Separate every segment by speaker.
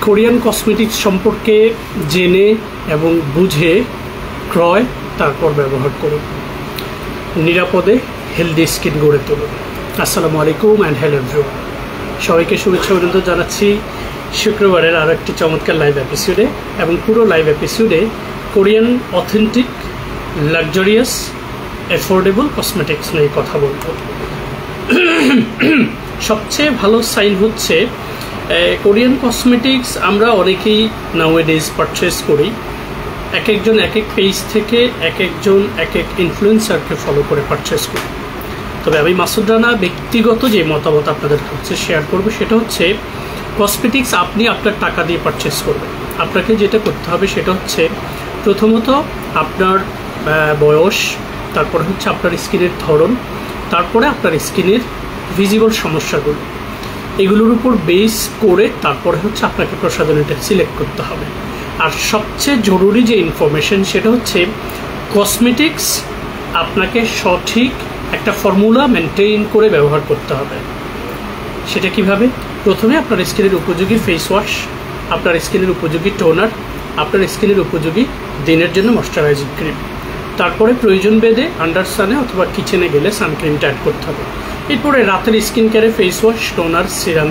Speaker 1: Korean cosmetics সম্পর্কে জেনে এবং বুঝে ক্রয় তারপর ব্যবহার করুন। নিরাপদে হেলদি স্কিন গড়ে তুলুন। আসসালামু আলাইকুম অ্যান্ড হ্যালো এভরিওয়ান। সবাইকে শুভেচ্ছা অভিনন্দন জানাচ্ছি শুক্রবারের আরও একটি চমৎকার লাইভ এপিসোডে। এবং পুরো লাইভ এপিসোডে Korean authentic luxurious affordable cosmetics নিয়ে কথা বলবো। সবচেয়ে ভালো সাইন হচ্ছে কোরিয়ান কসমেটিক্স আমরা অনেকেই নাওয়েডেজ পারচেস করি। এক একজন এক এক পেজ থেকে এক একজন এক এক ইনফ্লুয়েন্সারকে ফলো করে পারচেস করি। তবে আমি মাসুদ রানা ব্যক্তিগত যে মতামত আপনাদের কাছে শেয়ার করব সেটা হচ্ছে কসমেটিক্স আপনি আপনার টাকা দিয়ে পারচেস করবেন। আপনাকে যেটা করতে হবে সেটা হচ্ছে প্রথমত আপনার বয়স, তারপরে হচ্ছে আপনার স্কিনের ধরন, তারপরে আপনার স্কিনের ভিজিবল সমস্যাগুলো, এগুলোর উপর বেস করে তারপরে হচ্ছে আপনাকে প্রসাধনীটা সিলেক্ট করতে হবে। আর সবচেয়ে জরুরি যে ইনফরমেশন সেটা হচ্ছে কসমেটিক্স আপনাকে সঠিক একটা ফর্মুলা মেনটেন করে ব্যবহার করতে হবে। সেটা কিভাবে? প্রথমে আপনার স্কিনের উপযোগী ফেস ওয়াশ, আপনার স্কিনের উপযোগী টোনার, আপনার স্কিনের উপযোগী দিনের জন্য ময়শ্চারাইজিং ক্রিম, তারপরে প্রয়োজন ভেদে আন্ডার সানে অথবা কিচেনে গেলে সানক্রিমটা অ্যাড করতে হবে। এরপরে রাতের স্কিন কেয়ারে ফেস ওয়াশ, টোনার, সিরাম।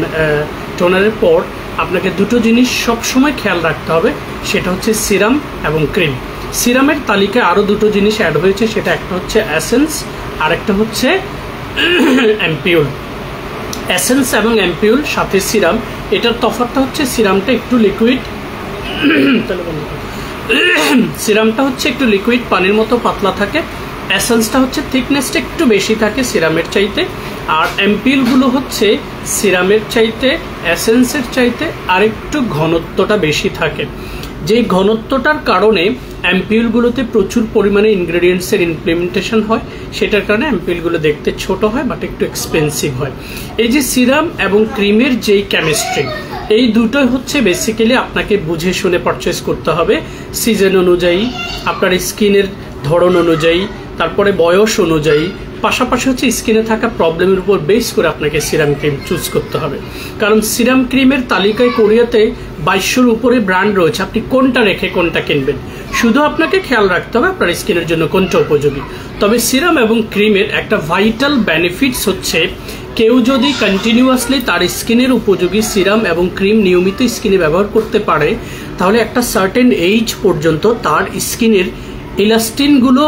Speaker 1: টোনারের পর আপনাকে দুটো জিনিস সবসময় খেয়াল রাখতে হবে, সেটা হচ্ছে সিরাম এবং ক্রিম। সিরামের তালিকায় আরও দুটো জিনিস অ্যাড হয়েছে, সেটা একটা হচ্ছে অ্যাসেন্স আর একটা হচ্ছে অ্যাম্পিউল। অ্যাসেন্স এবং অ্যাম্পিউল সাথে সিরাম, এটার তফাৎটা হচ্ছে সিরামটা একটু লিকুইড, সিরামটা হচ্ছে একটু লিকুইড পানির মতো পাতলা থাকে, অ্যাসেন্সটা হচ্ছে থিকনেসটা একটু বেশি থাকে সিরামের চাইতে, আর অ্যাম্পিউলগুলো হচ্ছে সিরামের চাইতে অ্যাসেন্সের চাইতে আরেকটু ঘনত্বটা বেশি থাকে। যেই ঘনত্বটার কারণে অ্যাম্পিউলগুলোতে প্রচুর পরিমাণে ইনগ্রেডিয়েন্টসের ইমপ্লিমেন্টেশন হয়, সেটার কারণে অ্যাম্পিউলগুলো দেখতে ছোট হয় বাট একটু এক্সপেন্সিভ হয়। এই যে সিরাম এবং ক্রিমের যেই কেমিস্ট্রি, এই দুটোই হচ্ছে বেসিক্যালি আপনাকে বুঝে শুনে পারচেস করতে হবে, সিজন অনুযায়ী, আপনার স্কিনের ধরন অনুযায়ী, তারপরে বয়স অনুযায়ী, পাশাপাশি হচ্ছে স্কিনে থাকা প্রবলেমের উপর বেস করে আপনাকে সিরাম ক্রিম চুজ করতে হবে। কারণ সিরাম ক্রিমের তালিকায় কোরিয়াতে 2200-র উপরে ব্র্যান্ড রয়েছে, আপনি কোনটা রেখে কোনটা কিনবেন, শুধু আপনাকে খেয়াল রাখতে হবে আপনার স্কিনের জন্য কোনটা উপযোগী। তবে সিরাম এবং ক্রিমের একটা ভাইটাল বেনিফিটস হচ্ছে কেউ যদি কন্টিনিউয়াসলি তার স্কিনের উপযোগী সিরাম এবং ক্রিম নিয়মিত স্কিনে ব্যবহার করতে পারে, তাহলে একটা সার্টেন এইজ পর্যন্ত তার স্কিনের ইলাস্টিনগুলো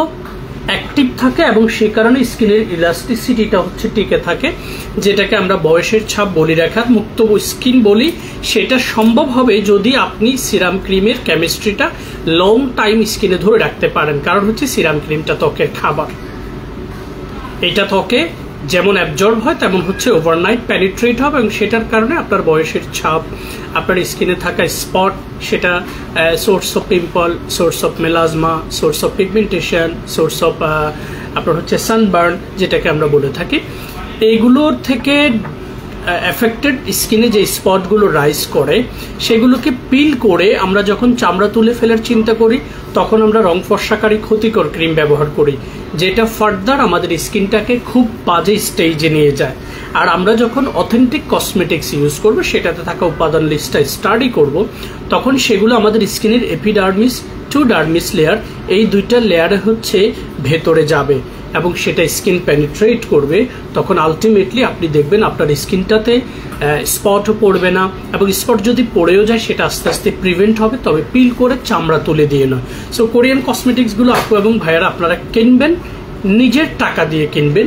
Speaker 1: অ্যাক্টিভ থাকে এবং সে কারণে স্কিনের ইলাস্টিসিটিটা হচ্ছে টিকে থাকে, যেটাকে আমরা বয়সের ছাপ বলি, রেখার মুক্ত স্কিন বলি। সেটা সম্ভব হবে যদি আপনি সিরাম ক্রিমের কেমিস্ট্রিটা লং টাইম স্কিনে ধরে রাখতে পারেন। কারণ হচ্ছে সিরাম ক্রিমটা ত্বকের খাবার, এটা ত্বকে যেমন অ্যাবজর্ব হয় তেমন হচ্ছে ওভারনাইট পেনিট্রেট হবে এবং সেটার কারণে আপনার বয়সের ছাপ, আপনার স্কিনে থাকা স্পট, সেটা source of pimple, source of melasma, source of pigmentation, source of আপনার হচ্ছে সানবার্ন যেটাকে আমরা বলে থাকি, এইগুলোর থেকে এফেক্টেড স্কিনে যে স্পটগুলো রাইজ করে সেগুলোকে পিল করে আমরা যখন চামড়া তুলে ফেলার চিন্তা করি তখন আমরা রং ফর্সাকারী ক্ষতিকর ক্রিম ব্যবহার করি, যেটা ফার্দার আমাদের স্কিনটাকে খুব বাজে স্টেজে নিয়ে যায়। আর আমরা যখন অথেন্টিক কসমেটিক্স ইউজ করব, সেটাতে থাকা উপাদান লিস্টটা স্টাডি করব, তখন সেগুলো আমাদের স্কিনের এপিডার্মিস টু ডার্মিস লেয়ার, এই দুইটা লেয়ারে হচ্ছে ভেতরে যাবে এবং সেটা স্কিন পেনিট্রেট করবে। তখন আলটিমেটলি আপনি দেখবেন আপনার স্কিনটাতে স্পটও পড়বে না, এবং স্পট যদি পড়েও যায় সেটা আস্তে আস্তে প্রিভেন্ট হবে, তবে পিল করে চামড়া তুলে দিয়ে নয়। সো কোরিয়ান কসমেটিক্সগুলো আপু এবং ভাইয়ারা আপনারা কিনবেন, নিজের টাকা দিয়ে কিনবেন,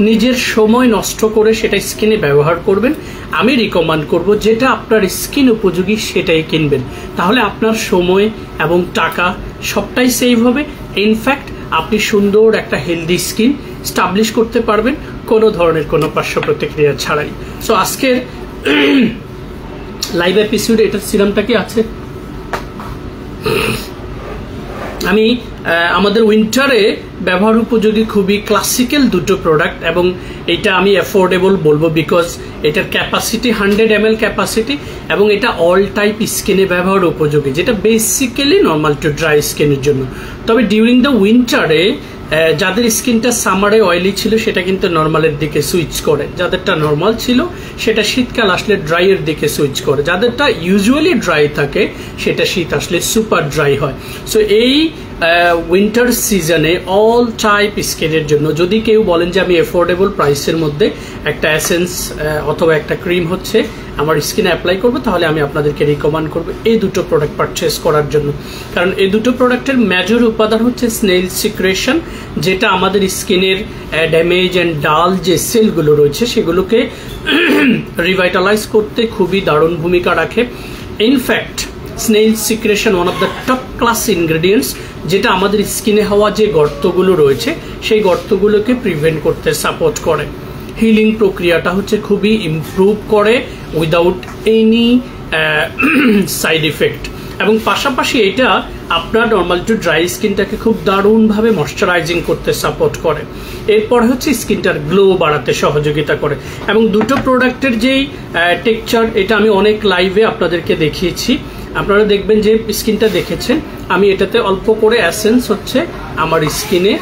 Speaker 1: নিজের সময় নষ্ট করে সেটা স্কিনে ব্যবহার করবেন। আমি রিকমেন্ড করব যেটা আপনার স্কিন উপযোগী সেটাই কিনবেন, তাহলে আপনার সময় এবং টাকা সবটাই সেভ হবে। ইনফ্যাক্ট আপনি সুন্দর একটা হেলদি স্কিন স্টাবলিশ করতে পারবেন কোনো ধরনের কোনো পার্শ্ব প্রতিক্রিয়া ছাড়াই। সো আজকের লাইভ এপিসোডে এটার সিরামটা কি আছে, আমি আমাদের উইন্টারে ব্যবহার উপযোগী খুবই ক্লাসিক্যাল দুটো প্রোডাক্ট, এবং এটা আমি অ্যাফোর্ডেবল বলবো বিকজ এটার ক্যাপাসিটি 100 ml ক্যাপাসিটি, এবং এটা অল টাইপ স্কিনে ব্যবহার উপযোগী, যেটা বেসিক্যালি নর্মাল টু ড্রাই স্কিনের জন্য। তবে ডিউরিং দ্য উইন্টারে যাদের স্কিনটা সামারে অয়েলি ছিল সেটা কিন্তু নর্মালের দিকে সুইচ করে, যাদেরটা নর্মাল ছিল সেটা শীতকাল আসলে ড্রাইয়ের দিকে সুইচ করে, যাদেরটা ইউজুয়ালি ড্রাই থাকে সেটা শীত আসলে সুপার ড্রাই হয়। সো এই উইন্টার সিজনে অল টাইপ স্কিনের জন্য যদি কেউ বলেন যে আমি অ্যাফোর্ডেবল প্রাইসের মধ্যে একটা এসেন্স অথবা একটা ক্রিম হচ্ছে আমার স্কিনে অ্যাপ্লাই করবো, তাহলে আমি আপনাদেরকে রিকমেন্ড করবো এই দুটো প্রোডাক্ট পারচেস করার জন্য। কারণ এই দুটো প্রোডাক্টের মেজর উপাদান হচ্ছে স্নেল সিক্রেশন, যেটা আমাদের স্কিনের ড্যামেজ অ্যান্ড ডাল যে সেলগুলো রয়েছে সেগুলোকে রিভাইটালাইজ করতে খুবই দারুণ ভূমিকা রাখে। In fact snail secretion one of the top class ingredients, যেটা আমাদের স্কিনে হওয়া যে গর্তগুলো রয়েছে সেই গর্তগুলোকে প্রিভেন্ট করতে সাপোর্ট করে। হিলিং প্রক্রিয়াটা হচ্ছে খুবই ইমপ্রুভ করে উইদাউট এনি সাইড ইফেক্ট, এবং পাশাপাশি এটা আপনার নর্মাল টু ড্রাই স্কিনটাকে খুব দারুণভাবে ময়শ্চারাইজিং করতে সাপোর্ট করে। এরপর হচ্ছে স্কিনটার গ্লো বাড়াতে সহযোগিতা করে, এবং দুটো প্রোডাক্টের যেই টেক্সচার এটা আমি অনেক লাইভে আপনাদেরকে দেখিয়েছি। আপনারা দেখবেন যে স্কিনটা দেখেছেন, আমি এটাতে অল্প করে এসেন্স হচ্ছে আমার স্কিনে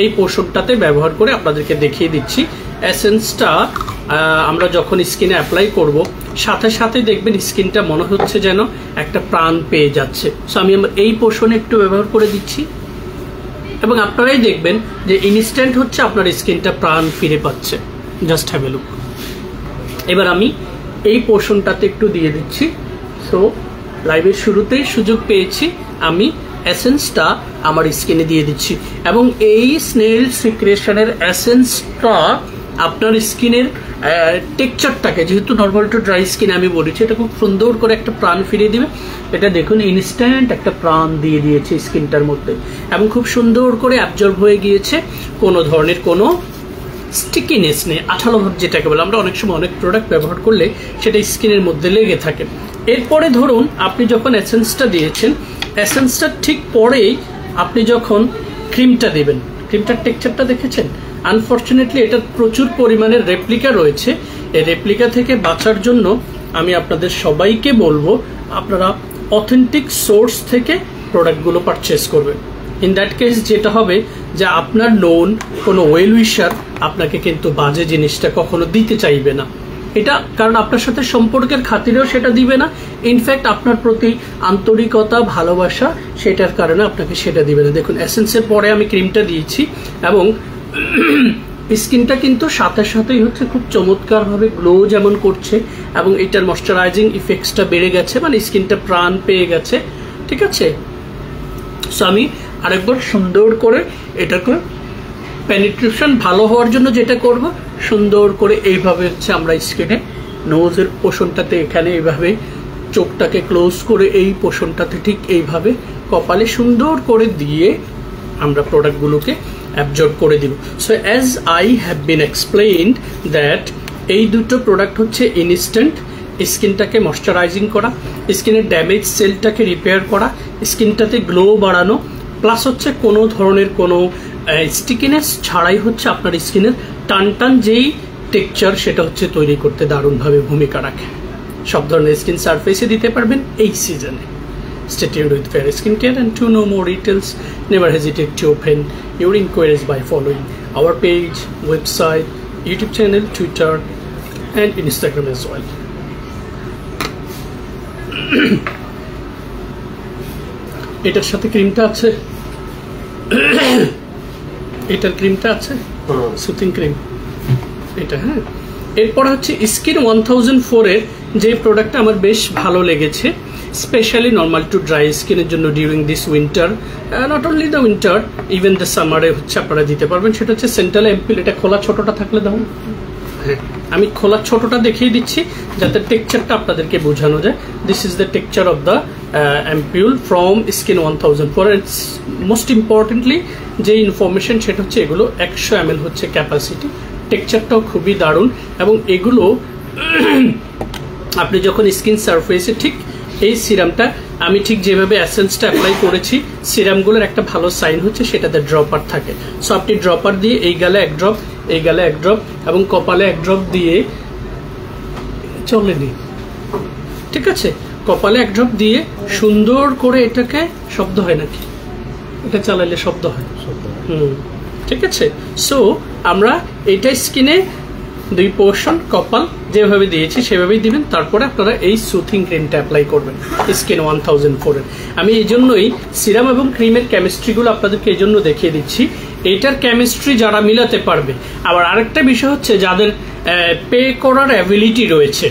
Speaker 1: এই পোর্শনটাতে ব্যবহার করে আপনাদেরকে দেখিয়ে দিচ্ছি। এসেন্সটা আমরা যখন স্কিনে অ্যাপ্লাই করব সাথে সাথে দেখবেন স্কিনটা মনে হচ্ছে যেন একটা প্রাণ পেয়ে যাচ্ছে। সো আমি আমার এই পোর্শনে একটু ব্যবহার করে দিচ্ছি, এবং আপনারাই দেখবেন যে ইনস্ট্যান্ট হচ্ছে আপনার স্কিনটা প্রাণ ফিরে পাচ্ছে। Just have a look. এবার আমি এই পোর্শনটাতে একটু দিয়ে দিচ্ছি। সো লাইভের শুরুতেই সুযোগ পেয়েছি, আমি এসেন্সটা আমার স্কিনে দিয়ে দিচ্ছি, এবং এই স্নেল সিক্রেশনের এসেন্সটা আপনার স্কিনের টেক্সচারটাকে, যেহেতু নর্মাল টু ড্রাই স্কিন আমি বলেছি, এটা খুব সুন্দর করে একটা প্রাণ ফিরিয়ে দিবে। এটা দেখুন ইনস্ট্যান্ট একটা প্রাণ দিয়ে দিয়েছে স্কিনটার মধ্যে, এবং খুব সুন্দর করে অ্যাবজর্ব হয়ে গিয়েছে। কোনো ধরনের কোনো স্টিকিনেস নেই, আঠালো ভাব যেটাকে বলে। আমরা অনেক সময় অনেক প্রোডাক্ট ব্যবহার করলে সেটা স্কিনের মধ্যে লেগে থাকে। এরপরে ধরুন আপনি যখন এসেন্সটা দিয়েছেন, এসেন্সটার ঠিক পরেই আপনি যখন ক্রিমটা দেবেন, ক্রিমটার টেক্সচারটা দেখেছেন। আনফর্চুনেটলি এটার প্রচুর পরিমাণের রেপ্লিকা রয়েছে। এই রেপ্লিকা থেকে বাঁচার জন্য আমি আপনাদের সবাইকে বলবো আপনারা অথেন্টিক সোর্স থেকে প্রোডাক্টগুলো পারচেস করবেন। ইন দ্যাট কেস যেটা হবে যে আপনার নোন কোনো ওয়েল উইশার আপনাকে কিন্তু বাজে জিনিসটা কখনো দিতে চাইবে না। এটা কারণ আপনার সাথে সম্পর্কের খাতিরেও সেটা দিবে না, ইনফ্যাক্ট আপনার প্রতি আন্তরিকতা ভালোবাসা সেটার কারণে আপনাকে সেটা দিবে না। দেখুন এসেন্সের পরে আমি ক্রিমটা দিয়েছি, এবং স্কিনটা কিন্তু সাথে সাথেই হচ্ছে খুব চমৎকারভাবে গ্লো যেমন করছে, এবং এটার ময়শ্চারাইজিং ইফেক্টসটা বেড়ে গেছে, মানে স্কিনটা প্রাণ পেয়ে গেছে। ঠিক আছে, সো আমি আরেকবার সুন্দর করে এটাকে পেনিট্রেশন ভালো হওয়ার জন্য যেটা করব, সুন্দর করে এইভাবে হচ্ছে আমরা স্কিনে নোজের পোর্শনটাতে এখানে এইভাবে চোখটাকে ক্লোজ করে এই পোর্শনটাতে ঠিক এইভাবে কপালে সুন্দর করে দিয়ে আমরা প্রোডাক্টগুলোকে অ্যাবজর্ব করে দিব। So as I have been explained that এই দুটো প্রোডাক্ট হচ্ছে ইনস্ট্যান্ট স্কিনটাকে ময়শ্চারাইজিং করা, স্কিনের ড্যামেজ সেলটাকে রিপেয়ার করা, স্কিনটাতে গ্লো বাড়ানো, প্লাস হচ্ছে কোনো ধরনের কোনো স্টিকিনেস ছাড়াই হচ্ছে আপনার স্কিনের টান টান যেই টেক্সচার সেটা হচ্ছে তৈরি করতে দারুণভাবে ভূমিকা রাখে। সব ধরনের স্কিন সারফেসে দিতে পারবেন এই সিজনে। Stay tuned with Fair Skin Care, and to know more details, never hesitate to open your inquiries by following our page, website, YouTube channel, Twitter, and Instagram as well. এটার সাথে ক্রিমটা আছে, এটার ক্রিমটা আছে সুথিং ক্রিম এটা। হ্যাঁ, এরপর হচ্ছে স্কিন 1004 এর যে প্রোডাক্টটা আমার বেশ ভালো লেগেছে, স্পেশালি নর্মাল টু ড্রাই স্কিনের জন্য during this winter, not only the winter, even the সামারে হচ্ছে আপনারা দিতে পারবেন। সেটা হচ্ছে সেন্ট্রাল এমপিল। এটা খোলা ছোটটা থাকলে দেখুন, হ্যাঁ আমি খোলা ছোটটা দেখিয়ে দিচ্ছি যাতে টেক্সচারটা আপনাদেরকে বোঝানো যায়। This is the texture of the ampoule from skin 1004। It's most importantly যে ইনফরমেশন সেটা হচ্ছে এগুলো 100 ml হচ্ছে ক্যাপাসিটি। টেক্সচারটাও খুবই দারুণ, এবং এগুলো আপনি যখন স্কিন সারফেসে ঠিক এই সিরামটা আমি ঠিক যেভাবে এসেন্সটা অ্যাপ্লাই করেছি, সিরামগুলোর একটা ভালো সাইন হচ্ছে সেটাতে ড্রপার থাকে। সো আপনি ড্রপার দিয়ে এই গালে এক ড্রপ, এই গালে এক ড্রপ এবং কপালে এক ড্রপ দিয়ে চলেনি, ঠিক আছে, কপালে এক ড্রপ দিয়ে সুন্দর করে এটাকে, শব্দ হয় নাকি এটা চালাইলে? শব্দ হয়। ঠিক আছে। সো আমরা এটা স্কিনে 2 পোর্শন কপাল যেভাবে দিয়েছি সেভাবেই দিবেন। তারপরে আপনারা এই সুথিং ক্রিমটা অ্যাপ্লাই করবেন স্কিন 1004 এর। আমি এই জন্যই সিরাম এবং ক্রিমের কেমিস্ট্রিগুলো আপনাদেরকে এই জন্য দেখিয়ে দিচ্ছি, এইটার কেমিস্ট্রি যারা মিলাতে পারবে। আবার আরেকটা বিষয় হচ্ছে যাদের পে করার অ্যাবিলিটি রয়েছে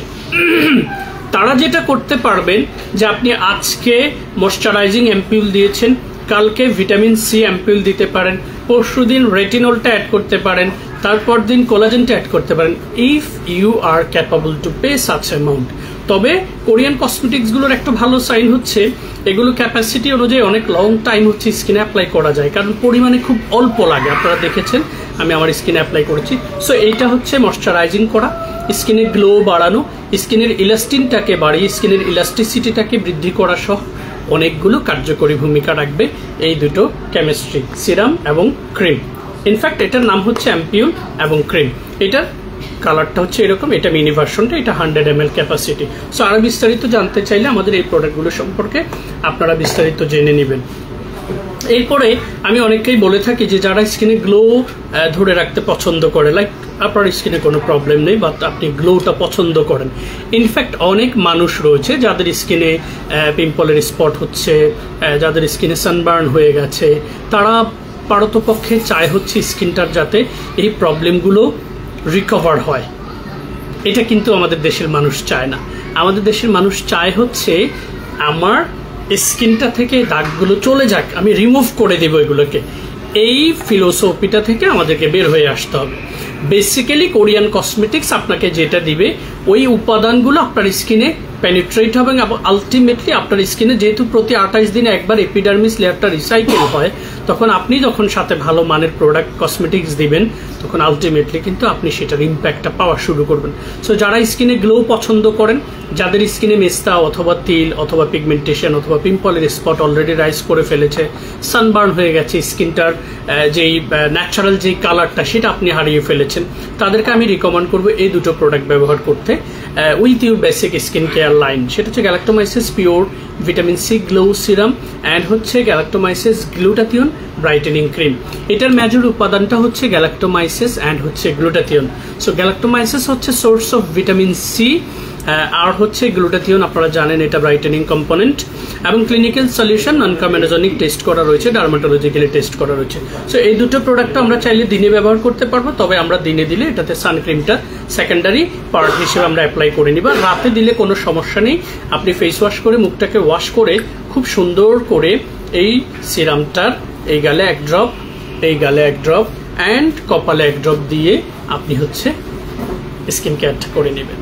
Speaker 1: তারা যেটা করতে পারবেন যে আপনি আজকে ময়শ্চারাইজিং অ্যাম্পিউল দিয়েছেন, কালকে ভিটামিন সি অ্যাম্পিউল দিতে পারেন, পরশুদিন রেটিনলটা অ্যাড করতে পারেন, তারপর দিন কোলাজেনটা অ্যাড করতে পারেন, if you are capable to pay such amount. তবে কোরিয়ান কসমেটিক্সগুলোর একটা ভালো সাইন হচ্ছে এগুলো ক্যাপাসিটি অনুযায়ী অনেক লং টাইম হচ্ছে স্কিনে অ্যাপ্লাই করা যায়, কারণ পরিমাণে খুব অল্প লাগে। আপনারা দেখেছেন আমি আমার স্কিনে অ্যাপ্লাই করেছি। সো এইটা হচ্ছে ময়শ্চারাইজিং করা, স্কিনে গ্লো বাড়ানো, স্কিনের ইলাস্টিনটাকে বাড়িয়ে স্কিনের ইলাস্টিসিটিটাকে বৃদ্ধি করা সহ অনেকগুলো কার্যকরী ভূমিকা রাখবে এই দুটো কেমিস্ট্রি, সিরাম এবং ক্রিম। ইনফ্যাক্ট এটার নাম হচ্ছে অ্যাম্পিউল এবং ক্রিম। এটার কালারটা হচ্ছে এরকম, এটা মিনি ভার্সনটা, এটা 100 ml ক্যাপাসিটি। সো আরো বিস্তারিত জানতে চাইলে আমাদের এই প্রোডাক্টগুলো সম্পর্কে আপনারা বিস্তারিত জেনে নেবেন। এরপরে আমি অনেককেই বলে থাকি যে যারা স্কিনে গ্লো ধরে রাখতে পছন্দ করে, লাইক আপনার স্কিনে কোনো প্রবলেম নেই বাট আপনি গ্লোটা পছন্দ করেন। ইনফ্যাক্ট অনেক মানুষ রয়েছে যাদের স্কিনে পিম্পলের স্পট হচ্ছে, যাদের স্কিনে সানবার্ন হয়ে গেছে, তারা পারতপক্ষে চায় হচ্ছে স্কিনটার যাতে এই প্রবলেমগুলো রিকভার হয়। এটা কিন্তু আমাদের দেশের মানুষ চায় না। আমাদের দেশের মানুষ চায় হচ্ছে আমার স্কিনটা থেকে দাগগুলো চলে যাক, আমি রিমুভ করে দেব এগুলোকে। এই ফিলোসফিটা থেকে আমাদেরকে বের হয়ে আসতে হবে। বেসিক্যালি কোরিয়ান কসমেটিক্স আপনাকে যেটা দিবে ওই উপাদানগুলো আপনার স্কিনে পেনিট্রেট হবে এবং আলটিমেটলি আপনার স্কিনে যেহেতু প্রতি 28 দিনে একবার এপিডার্মিস লেয়ারটা রিসাইকেল হয়, তখন আপনি যখন সাথে ভালো মানের প্রোডাক্ট কসমেটিক্স দিবেন তখন আলটিমেটলি কিন্তু আপনি সেটার ইম্প্যাক্টটা পাওয়া শুরু করবেন। সো যারা স্কিনে গ্লো পছন্দ করেন, যাদের স্কিনে মেস্তা অথবা তিল অথবা পিগমেন্টেশন অথবা পিম্পলের স্পট অলরেডি রাইজ করে ফেলেছে, সানবার্ন হয়ে গেছে, স্কিনটার যেই ন্যাচারাল যেই কালারটা সেটা আপনি হারিয়ে ফেলেছেন, তাদেরকে আমি রিকমেন্ড করবো এই দুটো প্রোডাক্ট ব্যবহার করতে with your basic skin care line. সেটা হচ্ছে galactomyces pure vitamin C glow serum and হচ্ছে গ্যালাক্টোমাইসিস গ্লুটাথিয়ন ব্রাইটেনিং ক্রিম। এটার মেজর উপাদানটা হচ্ছে গ্যালাক্টোমাইসিস অ্যান্ড হচ্ছে গ্লুটাথিয়ন। সো গ্যালাক্টোমাইসিস হচ্ছে সোর্স অফ ভিটামিন সি আর হচ্ছে গ্লুটাথিয়ন আপনারা জানেন এটা ব্রাইটেনিং কম্পোনেন্ট, এবং clinical solution non comedogenic test করা রয়েছে, ডার্মাটোলজিক্যালি টেস্ট করা রয়েছে। সো এই দুটো প্রোডাক্ট আমরা চাইলে দিনে ব্যবহার করতে পারবো, তবে আমরা দিনে দিলে এটাতে সানক্রিমটা সেকেন্ডারি পার্ট হিসেবে আমরা অ্যাপ্লাই করে নিব। রাতে দিলে কোনো সমস্যা নেই, আপনি ফেস ওয়াশ করে মুখটাকে ওয়াশ করে খুব সুন্দর করে এই সিরামটার এই গালে এক ড্রপ, এই গালে এক ড্রপ অ্যান্ড কপালে এক ড্রপ দিয়ে আপনি হচ্ছে স্কিন কেয়ারটা করে নেবেন।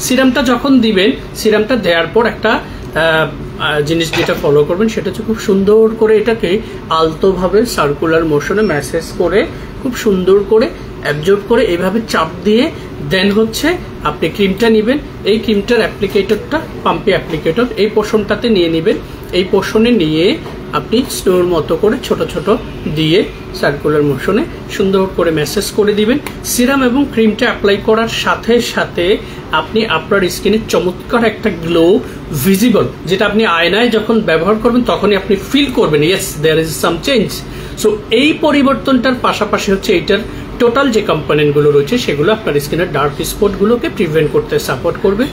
Speaker 1: সিরামটা যখন দিবেন, সিরামটা দেওয়ার পর একটা জিনিস যেটা ফলো করবেন সেটা হচ্ছে খুব সুন্দর করে এটাকে আলতোভাবে সার্কুলার মোশনে ম্যাসেজ করে খুব সুন্দর করে অ্যাবজর্ব করে এইভাবে চাপ দিয়ে দেন হচ্ছে আপনি ক্রিমটা নেবেন। এই ক্রিমটার অ্যাপ্লিকেটরটা পাম্পি অ্যাপ্লিকেটর এই পোর্শনটাতে নিয়ে নেবেন। এই পোর্শনে নিয়ে আপনি স্নোর মতো করে ছোট ছোট দিয়ে সার্কুলার মোশনে সুন্দর করে ম্যাসেজ করে দিবেন। সিরাম এবং ক্রিমটা অ্যাপ্লাই করার সাথে সাথে আপনি আপনার স্কিনে চমৎকার একটা গ্লো ভিজিবল, যেটা আপনি আয়নায় যখন ব্যবহার করবেন তখনই আপনি ফিল করবেন yes there is some change. So এই পরিবর্তনটার পাশাপাশি হচ্ছে এইটার টোটাল যে কম্পোনেন্টগুলো রয়েছে সেগুলো আপনার স্কিনের ডার্ক স্পটগুলোকে প্রিভেন্ট করতে সাপোর্ট করবে,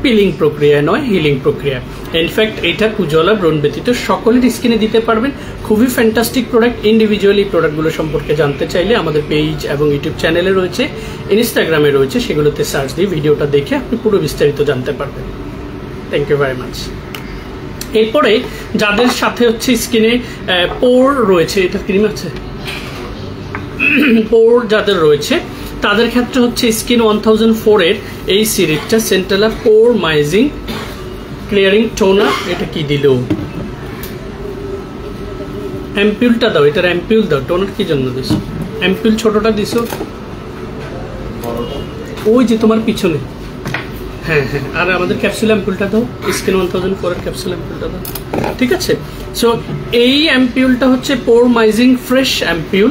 Speaker 1: পিলিং প্রক্রিয়া নয় হিলিং প্রক্রিয়া। ইনফ্যাক্ট এটা কুজলা ব্রণ ব্যতীত সকলের স্কিনে দিতে পারবেন। খুবই ফ্যান্টাস্টিক প্রোডাক্ট। ইন্ডিভিজুয়ালি প্রোডাক্টগুলো সম্পর্কে জানতে চাইলে আমাদের পেজ এবং ইউটিউব চ্যানেলে রয়েছে, ইনস্টাগ্রামে রয়েছে, সেগুলোতে সার্চ দিয়ে ভিডিওটা দেখে আপনি পুরো বিস্তারিত জানতে পারবেন। Thank you very much. এরপরে যাদের সাথে হচ্ছে স্কিনে পোর রয়েছে, এটা ক্রিম আছে, পোর যাদের রয়েছে তাদের ক্ষেত্রে হচ্ছে স্কিন 1004 এর এই সিরিজটা সেন্ট্রালা পোর মাইজিং ক্লিয়ারিং টোনার। এটা কি দিল? অ্যাম্পিউলটা দাও, এটার অ্যাম্পিউল দাও। টোনার কি জন্য দিছো? অ্যাম্পিউল ছোটটা দিছো ওই যে তোমার পিছনে। হ্যাঁ হ্যাঁ, আর আমাদের ক্যাপসুল অ্যাম্পিউলটা দাও, স্কিন 1004 এর ক্যাপসুল অ্যাম্পিউলটা দাও। ঠিক আছে। সো এই অ্যাম্পিউলটা হচ্ছে পোরমাইজিং ফ্রেশ অ্যাম্পিউল,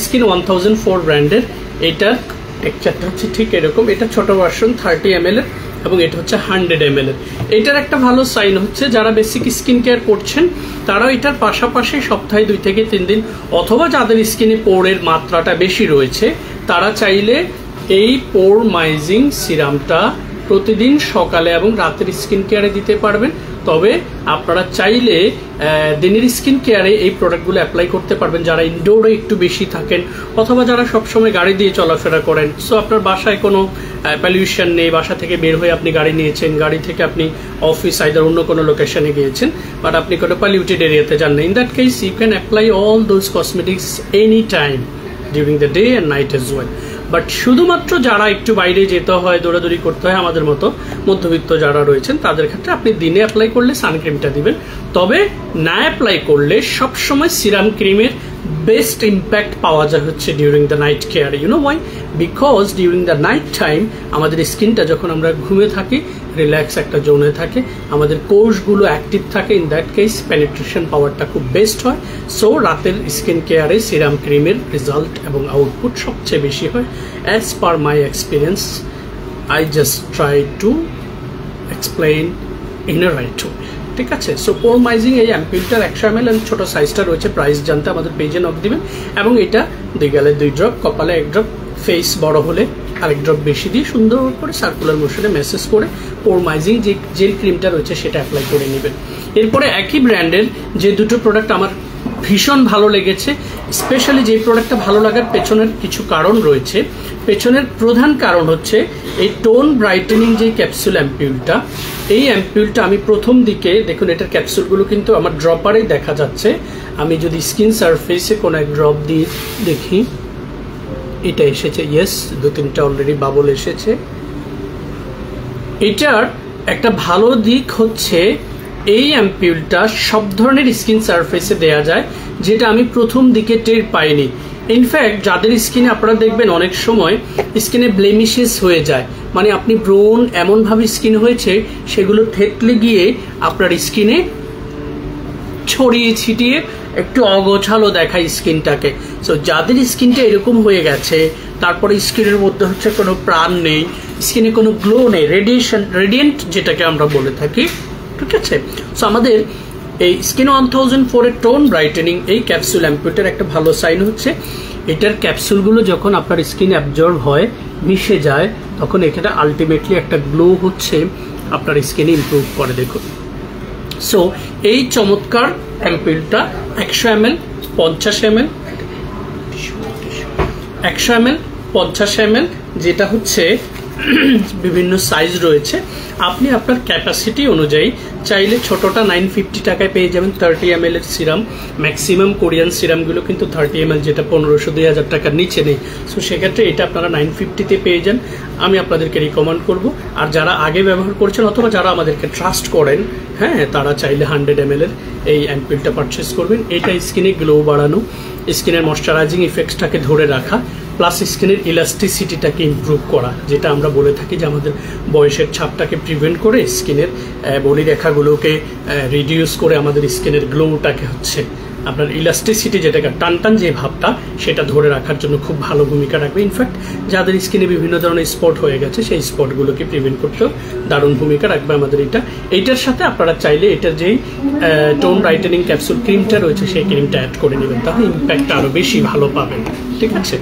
Speaker 1: স্কিন 1004 ব্র্যান্ডের। এটার টেক্সচারটা হচ্ছে ঠিক এরকম, এটা ছোট ভার্সন 30 ml এর এবং এটা হচ্ছে 100 ml এর। এটার একটা ভালো সাইন হচ্ছে যারা বেসিক স্কিন কেয়ার করছেন তারাও এটার পাশাপাশি সপ্তাহে 2 থেকে 3 দিন, অথবা যাদের স্কিনে পোরের মাত্রাটা বেশি রয়েছে তারা চাইলে এই পোরমাইজিং সিরামটা প্রতিদিন সকালে এবং রাতের স্কিন কেয়ারে দিতে পারবেন। তবে আপনারা চাইলে দিনের স্কিন কেয়ারে এই প্রোডাক্টগুলো অ্যাপ্লাই করতে পারবেন যারা ইনডোরে একটু বেশি থাকেন, অথবা যারা সবসময় গাড়ি দিয়ে চলাফেরা করেন। সো আপনার বাসায় কোনো পলিউশন নেই, বাসা থেকে বের হয়ে আপনি গাড়ি নিয়েছেন, গাড়ি থেকে আপনি অফিস আইদার অন্য কোনো লোকেশনে গিয়েছেন, বাট আপনি কোনো পলিউটেড এরিয়াতে যান না। In that case you can apply all those cosmetics any time during the day and night as well. But শুধুমাত্র যারা একটু বাইরে যেতে হয়, দৌড়াদৌড়ি করতে হয়, আমাদের মতো মধ্যবিত্ত যারা রয়েছেন তাদের ক্ষেত্রে আপনি দিনে অ্যাপ্লাই করলে সানক্রিমটা দিবেন। তবে না অ্যাপ্লাই করলে সবসময় সিরাম ক্রিমের বেস্ট ইম্প্যাক্ট পাওয়া যায় হচ্ছে during the night care. You know why? Because during the night time আমাদের স্কিনটা যখন আমরা ঘুমে থাকি রিল্যাক্স একটা জোনে থাকে, আমাদের কোষগুলো অ্যাক্টিভ থাকে, ইন দ্যাট কেস পেনিট্রেশন পাওয়ারটা খুব বেস্ট হয়। সো রাতের স্কিন কেয়ারে সিরাম ক্রিমের রেজাল্ট এবং আউটপুট সবচেয়ে বেশি হয়। As per my experience, I just try to explain in a right way. ঠিক আছে। সো পোরমাইজিং এই অ্যাম্পিউলটার 100 ml এর ছোট সাইজটা রয়েছে, প্রাইস জানতে আমাদের পেজে নক দিবেন। এবং এটা 2 গালে 2 ড্রপ, কপালে 1 ড্রপ, ফেস বড় হলে আরেক ড্রপ বেশি দিয়ে সুন্দর করে সার্কুলার মোশনে মেসেজ করে পোরমাইজিং যে জেল ক্রিমটা রয়েছে সেটা অ্যাপ্লাই করে নেবেন। এরপরে একই ব্র্যান্ডের যে দুটো প্রোডাক্ট আমার ভীষণ ভালো লেগেছে, স্পেশালি যে প্রোডাক্টটা ভালো লাগার পেছনের কিছু কারণ রয়েছে। পেছনের প্রধান কারণ হচ্ছে এই টোন ব্রাইটেনিং যে ক্যাপসুল অ্যাম্পিউলটা, এই অ্যাম্পিউলটা আমি প্রথম দিকে দেখুন এটার ক্যাপসুলগুলো কিন্তু আমার ড্রপারেই দেখা যাচ্ছে। আমি যদি স্কিন সারফেসে কোনো এক ড্রপ দিয়ে দেখি, এটা এসেছে, ইয়েস 2-3টা অলরেডি বাবল এসেছে। এটার একটা ভালো দিক হচ্ছে এই অ্যাম্পিউলটা সব ধরনের স্কিন সারফেসে দেয়া যায়, যেটা আমি প্রথম দিকে টের পাইনি। ইনফ্যাক্ট যাদের স্কিনে আপনারা দেখবেন অনেক সময় স্কিনে ব্লেমিশেস হয়ে যায়, মানে আপনি ব্রোন এমনভাবে স্কিন হয়েছে সেগুলো থেতলে গিয়ে আপনার স্কিনে ছড়িয়ে ছিটিয়ে একটু অগোছালো দেখায় স্কিনটাকে। সো যাদের স্কিনটা এরকম হয়ে গেছে, তারপরে স্কিনের মধ্যে হচ্ছে কোনো প্রাণ নেই, স্কিনে কোনো গ্লো নেই, রেডিয়েন্ট যেটাকে আমরা বলে থাকি, ঠিক আছে। সো আমাদের এই স্কিন 1004 এর টোন ব্রাইটেনিং এই ক্যাপসুল অ্যাম্পিউলটার একটা ভালো সাইন হচ্ছে এটার ক্যাপসুলগুলো যখন আপনার স্কিনে অ্যাবজর্ব হয়, মিশে যায়, তখন এখানে আলটিমেটলি একটা গ্লো হচ্ছে আপনার স্কিনে ইমপ্রুভ করে। দেখুন, সো এই চমৎকার অ্যাম্পিউলটা 100 ml, 50 ml, 100 ml, 50 ml, যেটা হচ্ছে বিভিন্ন সাইজ রয়েছে। আপনি আপনার ক্যাপাসিটি অনুযায়ী চাইলে ছোটটা 950 টাকায় পেয়ে যাবেন 30 ml এর সিরাম। ম্যাক্সিমাম কোরিয়ান সিরামগুলো কিন্তু 30 ml, যেটা 1500-2000 টাকার নিচে নেই। সো সেক্ষেত্রে এটা আপনারা 950-তে পেয়ে যান। আমি আপনাদেরকে রিকমেন্ড করব। আর যারা আগে ব্যবহার করছেন অথবা যারা আমাদেরকে ট্রাস্ট করেন, হ্যাঁ, তারা চাইলে 100 ml এর এই অ্যাম্পিউলটা পারচেস করবেন। এটা স্কিনে গ্লো বাড়ানো, স্কিনের ময়শ্চারাইজিং ইফেক্টটাকে ধরে রাখা, প্লাস স্কিনের ইলাস্টিসিটিটাকে ইমপ্রুভ করা, যেটা আমরা বলে থাকি যে আমাদের বয়সের ছাপটাকে প্রিভেন্ট করে স্কিনের বলিরেখাগুলোকে রিডিউস করে আমাদের স্কিনের গ্লোটাকে হচ্ছে আপনার ইলাস্টিসিটি, যেটাকে টানটান যে ভাবটা, সেটা ধরে রাখার জন্য খুব ভালো ভূমিকা রাখবে। ইনফ্যাক্ট যাদের স্কিনে বিভিন্ন ধরনের স্পট হয়ে গেছে সেই স্পটগুলোকে প্রিভেন্ট করতেও দারুণ ভূমিকা রাখবে আমাদের এইটার সাথে আপনারা চাইলে এটার যেই টোন ব্রাইটেনিং ক্যাপসুল ক্রিমটা রয়েছে সেই ক্রিমটা অ্যাড করে নেবেন, তাহলে ইম্প্যাক্টটা আরও বেশি ভালো পাবেন। ঠিক আছে।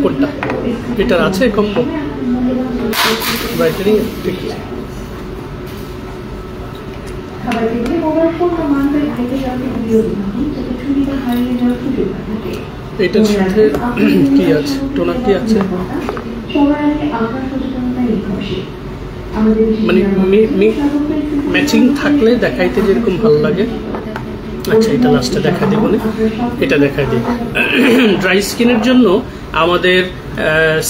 Speaker 1: কোনটা এটার আছে কম্বো ব্রাইটেনিং? ঠিক আছে। এটার সাথে কি আছে? টোনার কি আছে? মানে ম্যাচিং থাকলে দেখাইতে যেরকম ভালো লাগে। আচ্ছা, এটা লাস্টে দেখা দিব না, এটা দেখাই দিই। ড্রাই স্কিনের জন্য আমাদের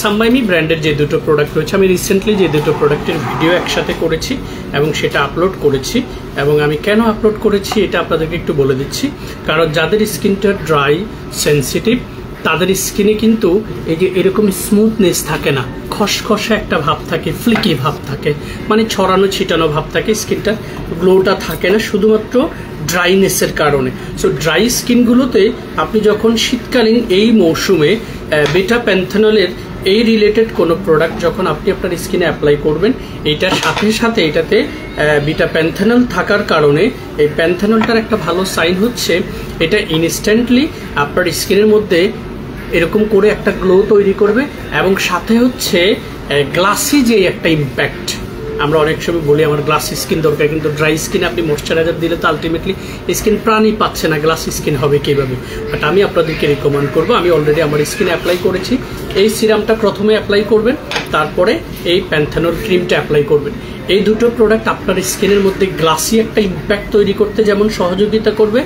Speaker 1: সামবাইমি ব্র্যান্ডের যে দুটো প্রোডাক্ট রয়েছে, আমি রিসেন্টলি যে দুটো প্রোডাক্টের ভিডিও একসাথে করেছি এবং সেটা আপলোড করেছি। এবং আমি কেন আপলোড করেছি এটা আপনাদেরকে একটু বলে দিচ্ছি। কারণ যাদের স্কিনটা ড্রাই, সেন্সিটিভ, তাদের স্কিনে কিন্তু এই যে এরকম স্মুথনেস থাকে না, খসখসে একটা ভাব থাকে, ফ্লিকি ভাব থাকে, মানে ছড়ানো ছিটানো ভাব থাকে, স্কিনটা গ্লোটা থাকে না শুধুমাত্র ড্রাইনেসের কারণে। সো ড্রাই স্কিনগুলোতে আপনি যখন শীতকালীন এই মৌসুমে বেটা প্যান্থেনলের এই রিলেটেড কোনো প্রোডাক্ট যখন আপনি আপনার স্কিনে অ্যাপ্লাই করবেন, এইটার সাথে সাথে এটাতে বিটা প্যান্থেনল থাকার কারণে এই প্যান্থেনলটার একটা ভালো সাইন হচ্ছে এটা ইনস্ট্যান্টলি আপনার স্কিনের মধ্যে এরকম করে একটা গ্লো তৈরি করবে, এবং সাথে হচ্ছে গ্লাসি যে একটা ইম্প্যাক্ট। আমরা অনেক সময় বলি আমার গ্লাসি স্কিন দরকার, কিন্তু ড্রাই স্কিনে আপনি ময়শ্চারাইজার দিলে তো আলটিমেটলি স্কিন প্রাণই পাচ্ছে না, গ্লাসি স্কিন হবে কীভাবে? বাট আমি আপনাদেরকে রিকমেন্ড করবো, আমি অলরেডি আমার স্কিনে অ্যাপ্লাই করেছি, এই সিরামটা প্রথমে অ্যাপ্লাই করবেন, তারপরে এই প্যান্থেনল ক্রিমটা অ্যাপ্লাই করবেন। এই দুটো প্রোডাক্ট আপনার স্কিনের মধ্যে গ্লাসি একটা ইম্প্যাক্ট তৈরি করতে যেমন সহযোগিতা করবে,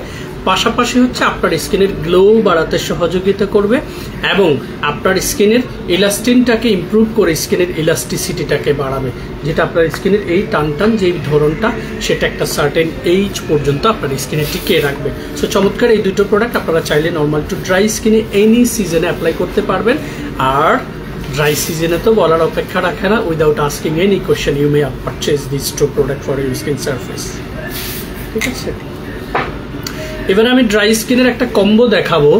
Speaker 1: পাশাপাশি হচ্ছে আপনার স্কিনের গ্লো বাড়াতে সহযোগিতা করবে, এবং আপনার স্কিনের ইলাস্টিনটাকে ইমপ্রুভ করে স্কিনের ইলাস্টিসিটিটাকে বাড়াবে, যেটা আপনার স্কিনের এই টান যেই ধরনটা সেটা একটা সার্টেন এইজ পর্যন্ত আপনার স্কিনে টিকিয়ে রাখবে। সো চমৎকার এই দুটো প্রোডাক্ট আপনারা চাইলে নর্মাল টু ড্রাই স্কিনে এনি সিজনে অ্যাপ্লাই করতে পারবেন। আর ড্রাই সিজনে তো বলার অপেক্ষা রাখে না, without asking any question you may purchase this to product for your skin surface. ঠিক আছে, এবার আমি ড্রাই স্কিনের একটা কম্বো দেখাবো,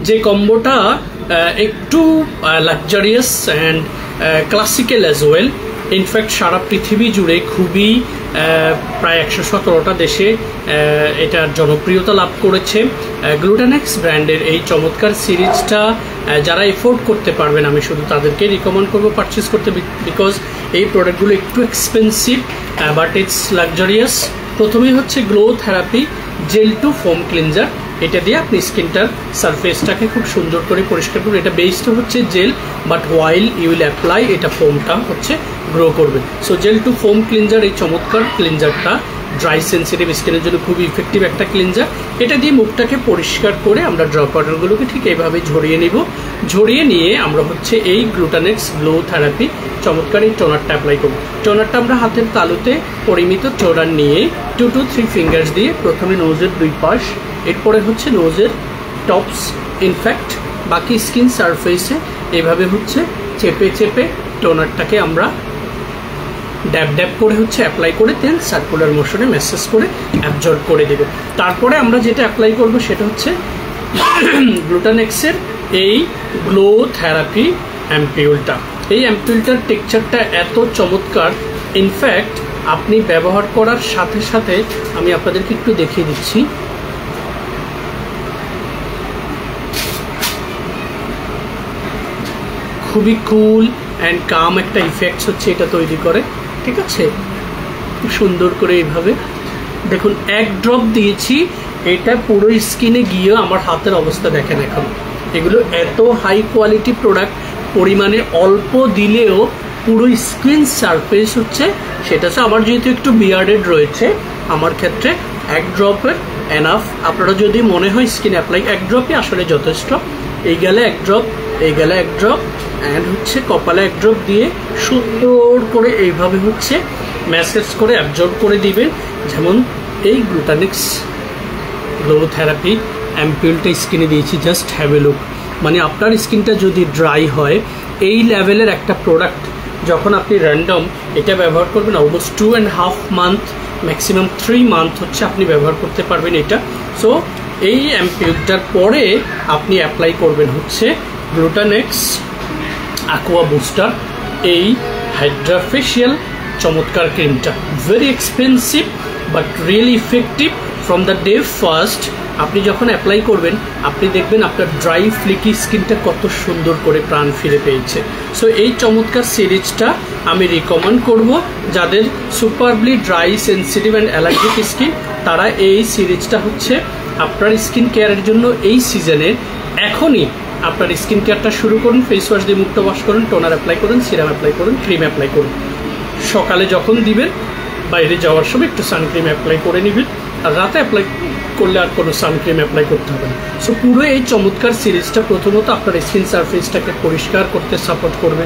Speaker 1: যে কম্বোটা একটু luxurious and classical as well. In fact সারা পৃথিবী জুড়ে খুবই প্রায় 117টা দেশে এটার জনপ্রিয়তা লাভ করেছে। গ্লুটানেক্স ব্র্যান্ডের এই চমৎকার সিরিজটা যারা এফোর্ড করতে পারবেন আমি শুধু তাদেরকে রিকমেন্ড করবো পারচেস করতে, বিকজ এই প্রোডাক্টগুলো একটু এক্সপেন্সিভ বাট ইটস লাক্সারিয়াস। প্রথমেই হচ্ছে glow therapy gel to foam cleanser, এটা দিয়ে আপনি স্কিনটার সারফেসটাকে খুব সুন্দর করে পরিষ্কার করবেন। এটা বেসটা হচ্ছে gel, but while you will apply এটা ফোমটা হচ্ছে গ্রো করবে। So gel to foam cleanser এই চমৎকার ক্লিনজারটা ড্রাই সেন্সিটিভ স্কিনের জন্য খুবই ইফেক্টিভ একটা ক্লিনজার। এটা দিয়ে মুখটাকে পরিষ্কার করে আমরা ড্রপ ওয়াটারগুলোকে ঠিক এইভাবে ঝরিয়ে নিব। ঝরিয়ে নিয়ে আমরা হচ্ছে এই গ্লুটানেক্স গ্লো থেরাপি চমৎকার এই টোনারটা অ্যাপ্লাই করব। টোনারটা আমরা হাতের তালুতে পরিমিত টোনার নিয়ে 2 to 3 ফিঙ্গার্স দিয়ে প্রথমে নোজের দুই পাশ, এরপরে হচ্ছে নোজের টপস, ইনফ্যাক্ট বাকি স্কিন সারফেসে এভাবে হচ্ছে চেপে চেপে টোনারটাকে আমরা ড্যাব ড্যাব করে হচ্ছে অ্যাপ্লাই করে দেন সার্কুলার মোশনে ম্যাসেজ করে অ্যাবজর্ব করে দেব। তারপরে আমরা যেটা অ্যাপ্লাই করব সেটা হচ্ছে গ্লুটানেক্সের এই গ্লো থেরাপি অ্যাম্পিউলটা। এই অ্যাম্পিউলটার টেক্সচারটা এত চমৎকার, ইনফ্যাক্ট আপনি ব্যবহার করার সাথে সাথে আমি আপনাদেরকে একটু দেখিয়ে দিচ্ছি। খুবই কুল অ্যান্ড কাম একটা ইফেক্টস হচ্ছে এটা তৈরি করে। ঠিক আছে, সুন্দর করে এইভাবে দেখুন, এক ড্রপ দিয়েছি, এটা পুরো স্কিনে গিয়ে আমার হাতের অবস্থা দেখেন এখন। এগুলো এত হাই কোয়ালিটি প্রোডাক্ট, পরিমাণে অল্প দিলেও পুরো স্কিন সারফেস হচ্ছে সেটা হচ্ছে। আমার যেহেতু একটু বিয়ার্ডেড রয়েছে, আমার ক্ষেত্রে এক ড্রপের এনাফ। আপনারা যদি মনে হয় স্কিন অ্যাপ্লাই, এক ড্রপই আসলে যথেষ্ট। এই গেলে এক ড্রপ, এই গেলে এক ড্রপ, অ্যান্ড হচ্ছে কপালে এক ড্রপ দিয়ে সুন্দর করে এইভাবে হচ্ছে ম্যাসেজ করে অ্যাবজর্ব করে দিবেন। যেমন এই গ্লুটানেক্স গ্লো থেরাপি অ্যাম্পিউলটা স্কিনে দিয়েছি, জাস্ট হ্যাভ এ লুক। মানে আপনার স্কিনটা যদি ড্রাই হয়, এই লেভেলের একটা প্রোডাক্ট যখন আপনি র্যান্ডম এটা ব্যবহার করবেন, অলমোস্ট 2.5 মান্থ, ম্যাক্সিমাম 3 মান্থ হচ্ছে আপনি ব্যবহার করতে পারবেন এটা। সো এই অ্যাম্পিউলটার পরে আপনি অ্যাপ্লাই করবেন হচ্ছে গ্লুটানেক্স aqua বুস্টার, এই হাইড্রা ফেশিয়াল চমৎকার ক্রিমটা। Very expensive but really effective. From the day first আপনি যখন অ্যাপ্লাই করবেন, আপনি দেখবেন আপনার ড্রাই ফ্লিকি স্কিনটা কত সুন্দর করে প্রাণ ফিরে পেয়েছে। সো এই চমৎকার সিরিজটা আমি রিকমেন্ড করব যাদের superbly dry, sensitive and allergic skin, তারা এই সিরিজটা হচ্ছে আপনার স্কিন কেয়ারের জন্য এই সিজনে এখনই আপনার স্কিন কেয়ারটা শুরু করুন। ফেস ওয়াশ দিয়ে মুখটা ওয়াশ করুন, টোনার অ্যাপ্লাই করুন, সিরাম অ্যাপ্লাই করুন, ক্রিম অ্যাপ্লাই করুন। সকালে যখন দিবেন, বাইরে যাওয়ার সময় একটু সানক্রিম অ্যাপ্লাই করে নেবেন, আর রাতে অ্যাপ্লাই করলে আর কোনো সানক্রিম অ্যাপ্লাই করতে হবে না। সো পুরো এই চমৎকার সিরিজটা প্রথমত আপনার স্কিন সারফেসটাকে পরিষ্কার করতে সাপোর্ট করবে,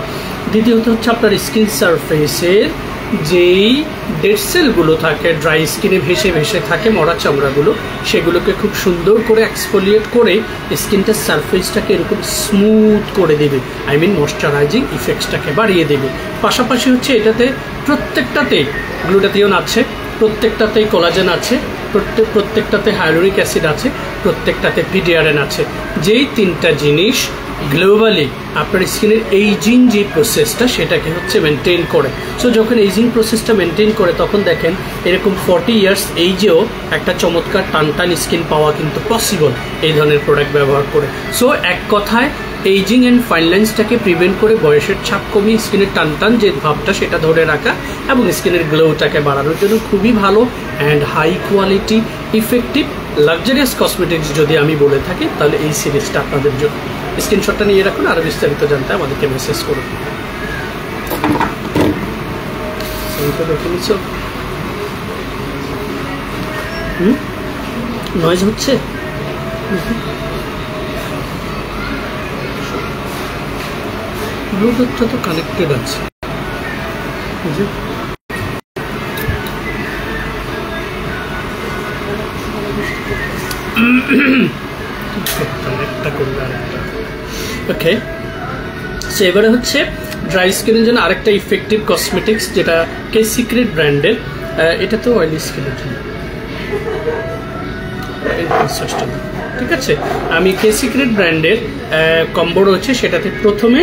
Speaker 1: দ্বিতীয়ত হচ্ছে আপনার স্কিন সারফেসের যেই ডেড সেলগুলো থাকে ড্রাই স্কিনে ভেসে ভেসে থাকে মরা চামড়াগুলো, সেগুলোকে খুব সুন্দর করে এক্সফোলিয়েট করে স্কিনটার সারফেসটাকে এরকম স্মুথ করে দেবে, আই মিন ময়শ্চারাইজিং ইফেক্টসটাকে বাড়িয়ে দেবে। পাশাপাশি হচ্ছে এটাতে প্রত্যেকটাতে গ্লুটাথিওন আছে, প্রত্যেকটাতেই কোলাজেন আছে, প্রত্যেকটাতে হাইলোরিক অ্যাসিড আছে, প্রত্যেকটাতে পিডিআরএন আছে, যেই তিনটা জিনিস গ্লোবালি আপনার স্কিনের এইজিং যে প্রসেসটা সেটাকে হচ্ছে মেনটেন করে। সো যখন এইজিং প্রসেসটা মেনটেন করে তখন দেখেন এরকম 40 ইয়ার্স এইজেও একটা চমৎকার টান স্কিন পাওয়া কিন্তু পসিবল এই ধরনের প্রোডাক্ট ব্যবহার করে। সো এক কথায় এইজিং অ্যান্ড ফাইন লাইন্সটাকে প্রিভেন্ট করে বয়সের ছাপ কমিয়ে স্কিনের টান যে ভাবটা সেটা ধরে রাখা এবং স্কিনের গ্লোটাকে বাড়ানোর জন্য খুবই ভালো and high quality effective luxurious cosmetics যদি আমি বলে থাকি তাহলে এই সিরিজটা আপনাদের জন্য। স্ক্রিনশটটা নিয়ে রাখুন, আরও বিস্তারিত জানতে আমাদেরকে মেসেজ করুন। দেখে নিচ্ছ নয়েজ হচ্ছে, ব্লুটুথটা তো কানেক্টেড আছে, ওকে। সো এবারে হচ্ছে ড্রাই স্কিনের জন্য আরেকটা ইফেক্টিভ কসমেটিক্স যেটা কে সিক্রেট ব্র্যান্ডের, এটা তো অয়েলি স্কিনের জন্য, ঠিক আছে। আমি কে সিক্রেট ব্র্যান্ডের কম্বো রয়েছে, সেটাতে প্রথমে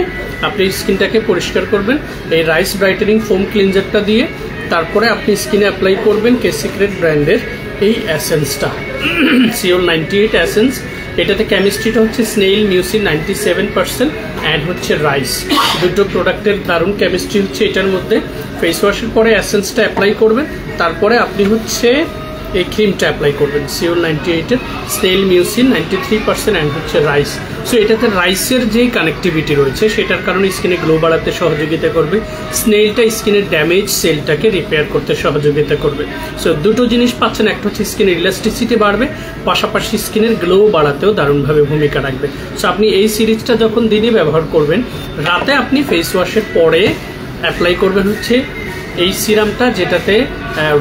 Speaker 1: আপনি স্কিনটাকে পরিষ্কার করবেন এই রাইস ব্রাইটেনিং ফোম ক্লিনজারটা দিয়ে, তারপরে আপনি স্কিনে অ্যাপ্লাই করবেন কে সিক্রেট ব্র্যান্ডের এই অ্যাসেন্সটা সিওল 98 অ্যাসেন্স। এটাতে কেমিস্ট্রিটা হচ্ছে স্নেইল মিউসিন 97% অ্যাড হচ্ছে রাইস, দুটো প্রোডাক্টের দারুণ কেমিস্ট্রি হচ্ছে এটার মধ্যে। ফেস ওয়াশের পরে অ্যাসেন্সটা অ্যাপ্লাই করবেন, তারপরে আপনি হচ্ছে এই ক্রিমটা অ্যাপ্লাই করবেন সিওল 98-এর স্নেইল মিউসিন 93% অ্যান্ড হচ্ছে রাইস। সো এটাতে রাইসের যে কানেক্টিভিটি রয়েছে সেটার কারণে স্কিনে গ্লো বাড়াতে সহযোগিতা করবে, স্নেইলটা স্কিনের ড্যামেজ সেলটাকে রিপেয়ার করতে সহযোগিতা করবে। সো দুটো জিনিস পাচ্ছেন, একটা হচ্ছে স্কিনের ইলাস্টিসিটি বাড়বে, পাশাপাশি স্কিনের গ্লো বাড়াতেও দারুণভাবে ভূমিকা রাখবে। সো আপনি এই সিরিজটা যখন দিনে ব্যবহার করবেন, রাতে আপনি ফেস ওয়াশের পরে অ্যাপ্লাই করবেন হচ্ছে এই সিরামটা, যেটাতে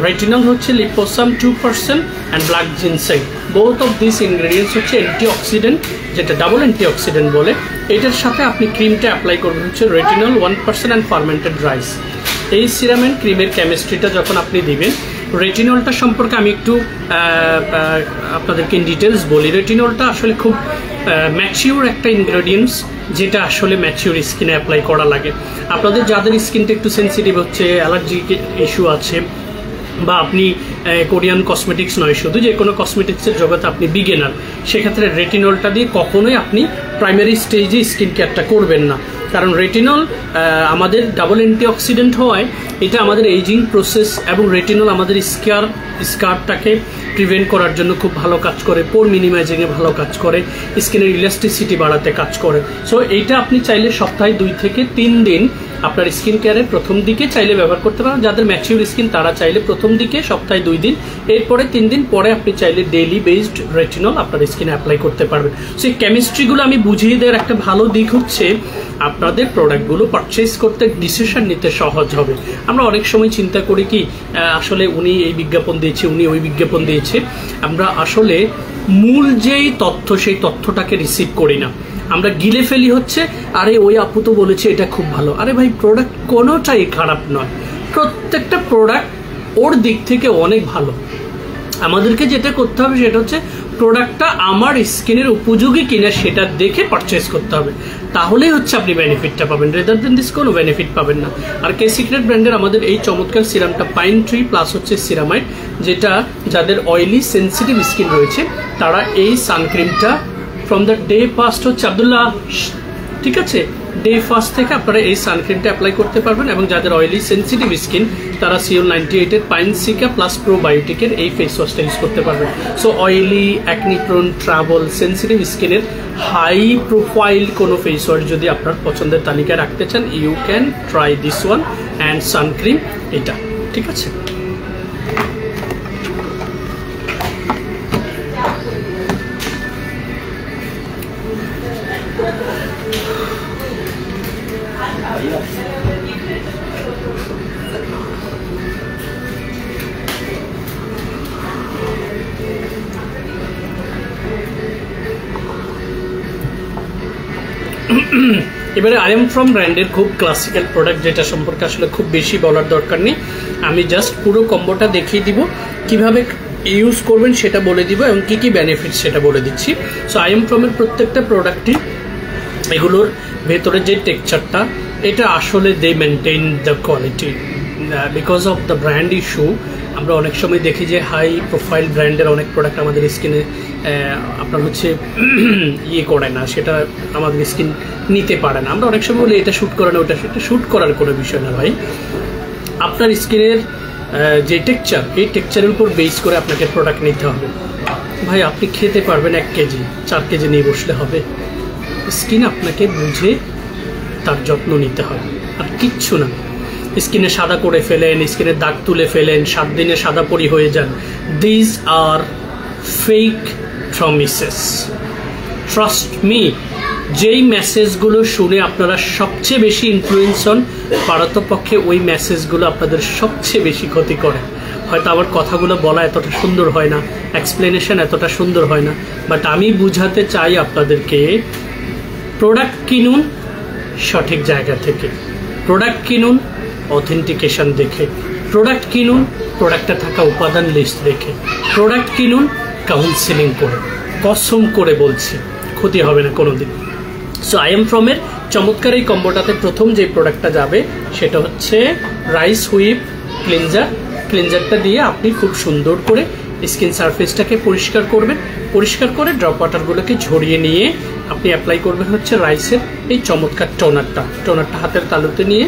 Speaker 1: রেটিনল হচ্ছে লিপোসাম 2% and black ginseng, both of this ingredients হচ্ছে অ্যান্টিঅক্সিডেন্ট, যেটা ডাবল অ্যান্টিঅক্সিডেন্ট বলে। এটার সাথে আপনি ক্রিমটা অ্যাপ্লাই করবেন হচ্ছে রেটিনল 1% অ্যান্ড ফার্মেন্টেড রাইস। এই সিরাম অ্যান্ড ক্রিমের কেমিস্ট্রিটা যখন আপনি দিবেন, রেটিনলটা সম্পর্কে আমি একটু আপনাদেরকে ইন ডিটেলস বলি। রেটিনলটা আসলে খুব ম্যাচিউর একটা ইনগ্রেডিয়েন্টস, যেটা আসলে ম্যাচিউর স্কিনে অ্যাপ্লাই করা লাগে। আপনাদের যাদের স্কিনটা একটু সেন্সিটিভ হচ্ছে, অ্যালার্জি ইস্যু আছে, বা আপনি কোরিয়ান কসমেটিক্স নয় শুধু, যে কোনো কসমেটিক্সের জগতে আপনি বিগিনার, সেক্ষেত্রে রেটিনলটা দিয়ে কখনোই আপনি প্রাইমারি স্টেজে স্কিন কেয়ারটা করবেন না। কারণ রেটিনল আমাদের ডাবল অ্যান্টিঅক্সিডেন্ট হওয়ায় এটা আমাদের এইজিং প্রসেস, এবং রেটিনল আমাদের স্কারটাকে প্রিভেন্ট করার জন্য খুব ভালো কাজ করে, পোর মিনিমাইজিংয়ে ভালো কাজ করে, স্কিনের ইলাস্টিসিটি বাড়াতে কাজ করে। সো এইটা আপনি চাইলে সপ্তাহে 2 থেকে 3 দিন আপনার স্কিন কেয়ারের প্রথম দিকে চাইলে ব্যবহার করতে পারেন। যাদের ম্যাচিউর স্কিন তারা চাইলে প্রথম দিকে সপ্তাহে 2 দিন, এরপরে 3 দিন পরে আপনি চাইলে ডেইলি বেসড রেটিনল আপনার স্কিনে অ্যাপ্লাই করতে পারবেন। সো এই কেমিস্ট্রিগুলো আমি বুঝিয়ে দেওয়ার একটা ভালো দিক হচ্ছে আপনাদের প্রোডাক্টগুলো পারচেস করতে ডিসিশন নিতে সহজ হবে। আমরা অনেক সময় চিন্তা করি কি আসলে উনি এই বিজ্ঞাপন দিয়েছে, উনি ওই বিজ্ঞাপন দিয়েছে, আমরা আসলে মূল যেই তথ্য সেই তথ্যটাকে রিসিভ করি না, আমরা গিলে ফেলি হচ্ছে আরে ওই আপু তো বলেছে এটা খুব ভালো। আরে ভাই, প্রোডাক্ট কোনোটাই খারাপ নয়, প্রত্যেকটা প্রোডাক্ট ওর দিক থেকে অনেক ভালো। আমাদেরকে যেটা করতে হবে সেটা হচ্ছে প্রোডাক্টটা আমার স্কিনের উপযোগী কিনা সেটা দেখে পারচেস করতে হবে, তাহলেই হচ্ছে আপনি বেনিফিটটা পাবেন, রেদার দেন দিস কোনো বেনিফিট পাবেন না। আর কে সিক্রেট ব্র্যান্ডের আমাদের এই চমৎকার সিরামটা পাইন ট্রি প্লাস হচ্ছে সিরামাইড, যেটা যাদের অয়েলি সেন্সিটিভ স্কিন রয়েছে তারা এই সানক্রিমটা ফ্রম দ্য ডে ফার্স্ট হচ্ছে আব্দুল্লাহ, ঠিক আছে, ডে ফার্স্ট থেকে আপনারা এই সানক্রিমটা অ্যাপ্লাই করতে পারবেন। এবং যাদের অয়েলি সেন্সিটিভ স্কিন তারা সিওল 98-এর পাইন সিকা প্লাস প্রোবায়োটিকের এই ফেস ওয়াশটা ইউজ করতে পারবেন। So oily, acne prone, travel, sensitive স্কিনের হাই প্রোফাইল কোনো ফেস ওয়াশ যদি আপনার পছন্দের তালিকায় রাখতে চান, you can try this one and suncream এটা, ঠিক আছে। এবারে আই এম ফ্রম ব্র্যান্ডের খুব ক্লাসিক্যাল প্রোডাক্ট, যেটা সম্পর্কে আসলে খুব বেশি বলার দরকার নেই। আমি জাস্ট পুরো কম্বোটা দেখিয়ে দিব, কিভাবে ইউজ করবেন সেটা বলে দিব এবং কি কি বেনিফিট সেটা বলে দিচ্ছি। সো আই এম ফ্রমের প্রত্যেকটা প্রোডাক্টই, এগুলোর ভেতরে যে টেক্সচারটা, এটা আসলে they maintain the quality because of the brand issue. আমরা অনেক সময় দেখি যে হাই প্রোফাইল ব্র্যান্ডের অনেক প্রোডাক্ট আমাদের স্কিনে আপনার হচ্ছে ইয়ে করে না, সেটা আমাদের স্কিন নিতে পারে না। আমরা অনেক সময় বলি এটা শ্যুট করে না, ওটা সেটা শ্যুট করার কোনো বিষয় না ভাই। আপনার স্কিনের যে টেক্সচার, এই টেক্সচারের উপর বেস করে আপনাকে প্রোডাক্ট নিতে হবে। ভাই আপনি খেতে পারবেন 1 কেজি, 4 কেজি নিয়ে বসলে হবে? স্কিন আপনাকে বুঝে তার যত্ন নিতে হবে, আর কিচ্ছু না। স্কিনে সাদা করে ফেলেন, স্কিনে দাগ তুলে ফেলেন, 7 দিনে সাদা পরি হয়ে যান, this are fake promises. Trust me, যেই মেসেজগুলো শুনে আপনারা সবচেয়ে বেশি ইনফ্লুয়েন্স হন, পারতপক্ষে ওই মেসেজগুলো আপনাদের সবচেয়ে বেশি ক্ষতি করে। হয়তো আমার কথাগুলো বলা এতটা সুন্দর হয় না, এক্সপ্লেনেশন এতটা সুন্দর হয় না, বাট আমি বুঝাতে চাই আপনাদেরকে, প্রোডাক্ট কিনুন সঠিক জায়গা থেকে, প্রোডাক্ট কিনুন অথেন্টিকেশন দেখে, প্রোডাক্ট কিনুন প্রোডাক্টে থাকা উপাদান লিস্ট দেখে, প্রোডাক্ট কিনুন কাউন্সিলিং করে। কসম করে বলছি, ক্ষতি হবে না কোনোদিন। সো আই এম ফ্রমের চমৎকার এই কম্বোটাতে প্রথম যে প্রোডাক্টটা যাবে সেটা হচ্ছে রাইস হুইপ ক্লিনজার। ক্লিনজারটা দিয়ে আপনি খুব সুন্দর করে স্কিন সারফেসটাকে পরিষ্কার করবেন। পরিষ্কার করে ড্রপ ওয়াটারগুলোকে ঝরিয়ে নিয়ে আপনি অ্যাপ্লাই করবেন হচ্ছে রাইসের এই চমৎকার টোনারটা। হাতের তালুতে নিয়ে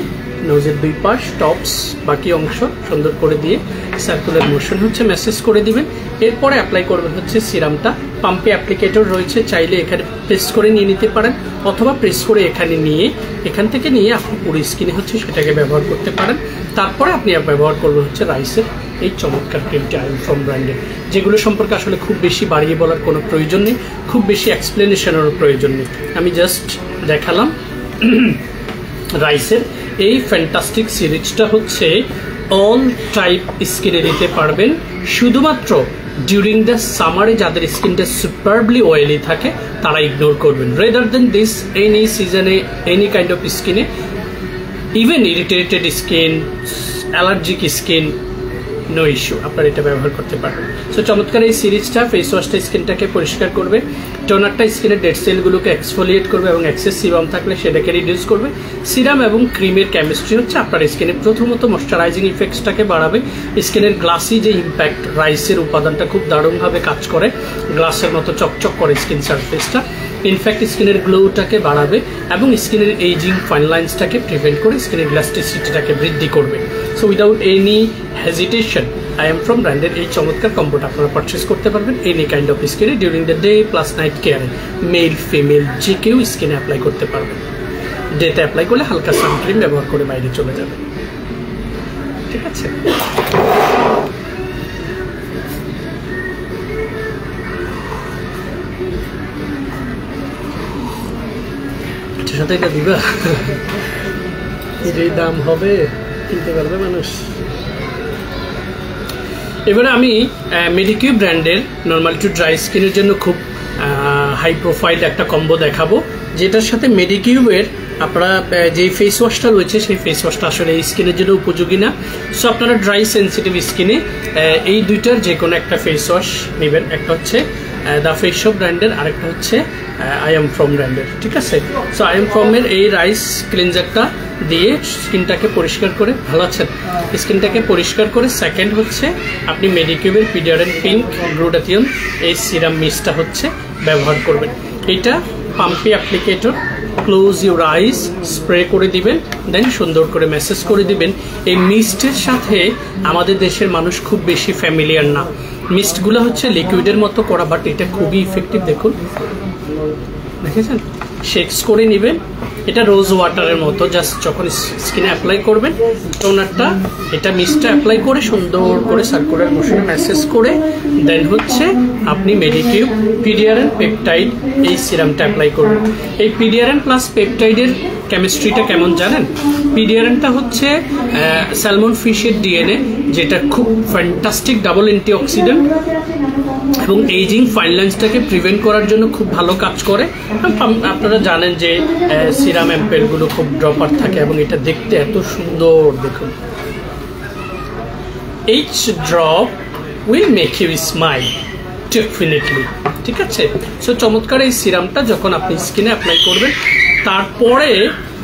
Speaker 1: নোজের 2 পাশ, টপস, বাকি অংশ সুন্দর করে দিয়ে সার্কুলার মোশন হচ্ছে ম্যাসেজ করে দিবেন। এরপরে অ্যাপ্লাই করবেন হচ্ছে সিরামটা। পাম্পে অ্যাপ্লিকেটর রয়েছে, চাইলে এখানে প্রেস করে নিয়ে নিতে পারেন, অথবা প্রেস করে এখান থেকে নিয়ে আপনি পুরো স্কিনে হচ্ছে সেটাকে ব্যবহার করতে পারেন। তারপরে আপনি ব্যবহার করবেন হচ্ছে রাইসের এই চমৎকার ক্রিমটা আই এম ফ্রম ব্র্যান্ডের, যেগুলো সম্পর্কে আসলে খুব বেশি বাড়িয়ে বলার কোনো প্রয়োজন নেই, খুব বেশি এক্সপ্লেনেশনেরও প্রয়োজন নেই। আমি জাস্ট দেখালাম। রাইসের এই ফ্যান্টাস্টিক সিরিজটা হচ্ছে অল টাইপ স্কিনে দিতে পারবেন। শুধুমাত্র ডিউরিং দ্য সামারে যাদের স্কিনটা সুপারবলি অয়েলি থাকে তারা ইগনোর করবেন। রেদার দেন দিস এনি সিজনে, এনি কাইন্ড অফ স্কিনে, even irritated skin, allergic skin, no issue, আপনারা এটা ব্যবহার করতে পারবেন। সো চমৎকার এই সিরিজটা, ফেস ওয়াশটা স্কিনটাকে পরিষ্কার করবে, টোনারটা স্কিনের ডেড সেলগুলোকে এক্সফোলিয়েট করবে এবং এক্সেস সিরাম থাকলে সেটাকে রিডিউস করবে। সিরাম এবং ক্রিমের কেমিস্ট্রি হচ্ছে আপনার স্কিনে প্রথমত ময়শ্চারাইজিং ইফেক্টসটাকে বাড়াবে। স্কিনের গ্লাসি যে ইম্প্যাক্ট, রাইসের উপাদানটা খুব দারুণভাবে কাজ করে, গ্লাসের মতো চকচক করে স্কিন সারফেসটা। ইনফ্যাক্ট স্কিনের গ্লোটাকে বাড়াবে এবং স্কিনের এইজিং ফাইন লাইন্সটাকে প্রিভেন্ট করে স্কিনের ইলাস্টিসিটিটাকে বৃদ্ধি করবে। So without any hesitation I am from ব্র্যান্ডের এই চমৎকার কম্বোটা আপনারা পারচেস করতে পারবেন এনি কাইন্ড অফ স্কিনে during the day plus night কেয়ারে। মেল ফিমেল যে কেউ স্কিনে অ্যাপ্লাই করতে পারবেন। ডেতে অ্যাপ্লাই করলে হালকা সানক্রিম ব্যবহার করে বাইরে চলে যাবে, ঠিক আছে? সাথে এটা দিবা, যে দাম হবে কিনতে পারবে মানুষ। এবারে আমি মেডিকিউ ব্র্যান্ডের নর্মাল টু ড্রাই স্কিনের জন্য খুব হাই প্রোফাইল একটা কম্বো দেখাবো, যেটার সাথে মেডিকিউবের আপনারা যে ফেস ওয়াশটা রয়েছে সেই ফেস ওয়াশটা আসলে এই স্কিনের জন্য উপযোগী না। সো আপনারা ড্রাই সেন্সিটিভ স্কিনে এই দুইটার যে কোনো একটা ফেস ওয়াশ নেবেন। একটা হচ্ছে দ্য ফেস শপ ব্র্যান্ডের, আরেকটা হচ্ছে আই এম ফ্রম ব্র্যান্ডের, ঠিক আছে? সো আই এম ফ্রমের এই রাইস ক্লিনজারটা দিয়ে স্কিনটাকে পরিষ্কার করে, ভালো আছেন, স্কিনটাকে পরিষ্কার করে সেকেন্ড হচ্ছে আপনি মেডিকিউবের পিডিয়ারেন্ট পিঙ্ক গ্লুটাথিয়ন এই সিরাম মিক্সটা হচ্ছে ব্যবহার করবেন। এটা পাম্পি applicator, close your eyes, spray করে দিবেন, দেন সুন্দর করে ম্যাসেজ করে দিবেন। এই মিস্টের সাথে আমাদের দেশের মানুষ খুব বেশি ফ্যামিলিয়ার না। মিস্টগুলো হচ্ছে লিকুইডের মতো করা, বাট এটা খুবই ইফেক্টিভ। দেখুন, দেখেছেন, শেকস করে নেবেন, এটা রোজ ওয়াটারের মতো, জাস্ট যখন স্কিনে অ্যাপ্লাই করবেন টোনারটা এটা মিস্টটা অ্যাপ্লাই করে সুন্দর করে সার্কুলার মোশনে ম্যাসেজ করে দেন হচ্ছে আপনি মেডিকিউব পিডিআরএন পেপটাইড এই সিরামটা অ্যাপ্লাই করবেন। এই পিডিআরএন প্লাস পেপটাইডের কেমিস্ট্রিটা কেমন জানেন? পিডিআরএনটা হচ্ছে স্যালমন ফিশের ডিএনএ, যেটা খুব ফ্যান্টাস্টিক ডাবল অ্যান্টিঅক্সিডেন্ট এবং এইজিং ফাইন লাইন্সটাকে প্রিভেন্ট করার জন্য খুব ভালো কাজ করে। আপনারা জানেন যে সিরাম অ্যাম্পেলগুলো খুব ড্রপার থাকে এবং এটা দেখতে এত সুন্দর, দেখুন each drop will make you smile definitely, ঠিক আছে। সো চমৎকার এই সিরামটা যখন আপনি স্কিনে অ্যাপ্লাই করবেন, তারপরে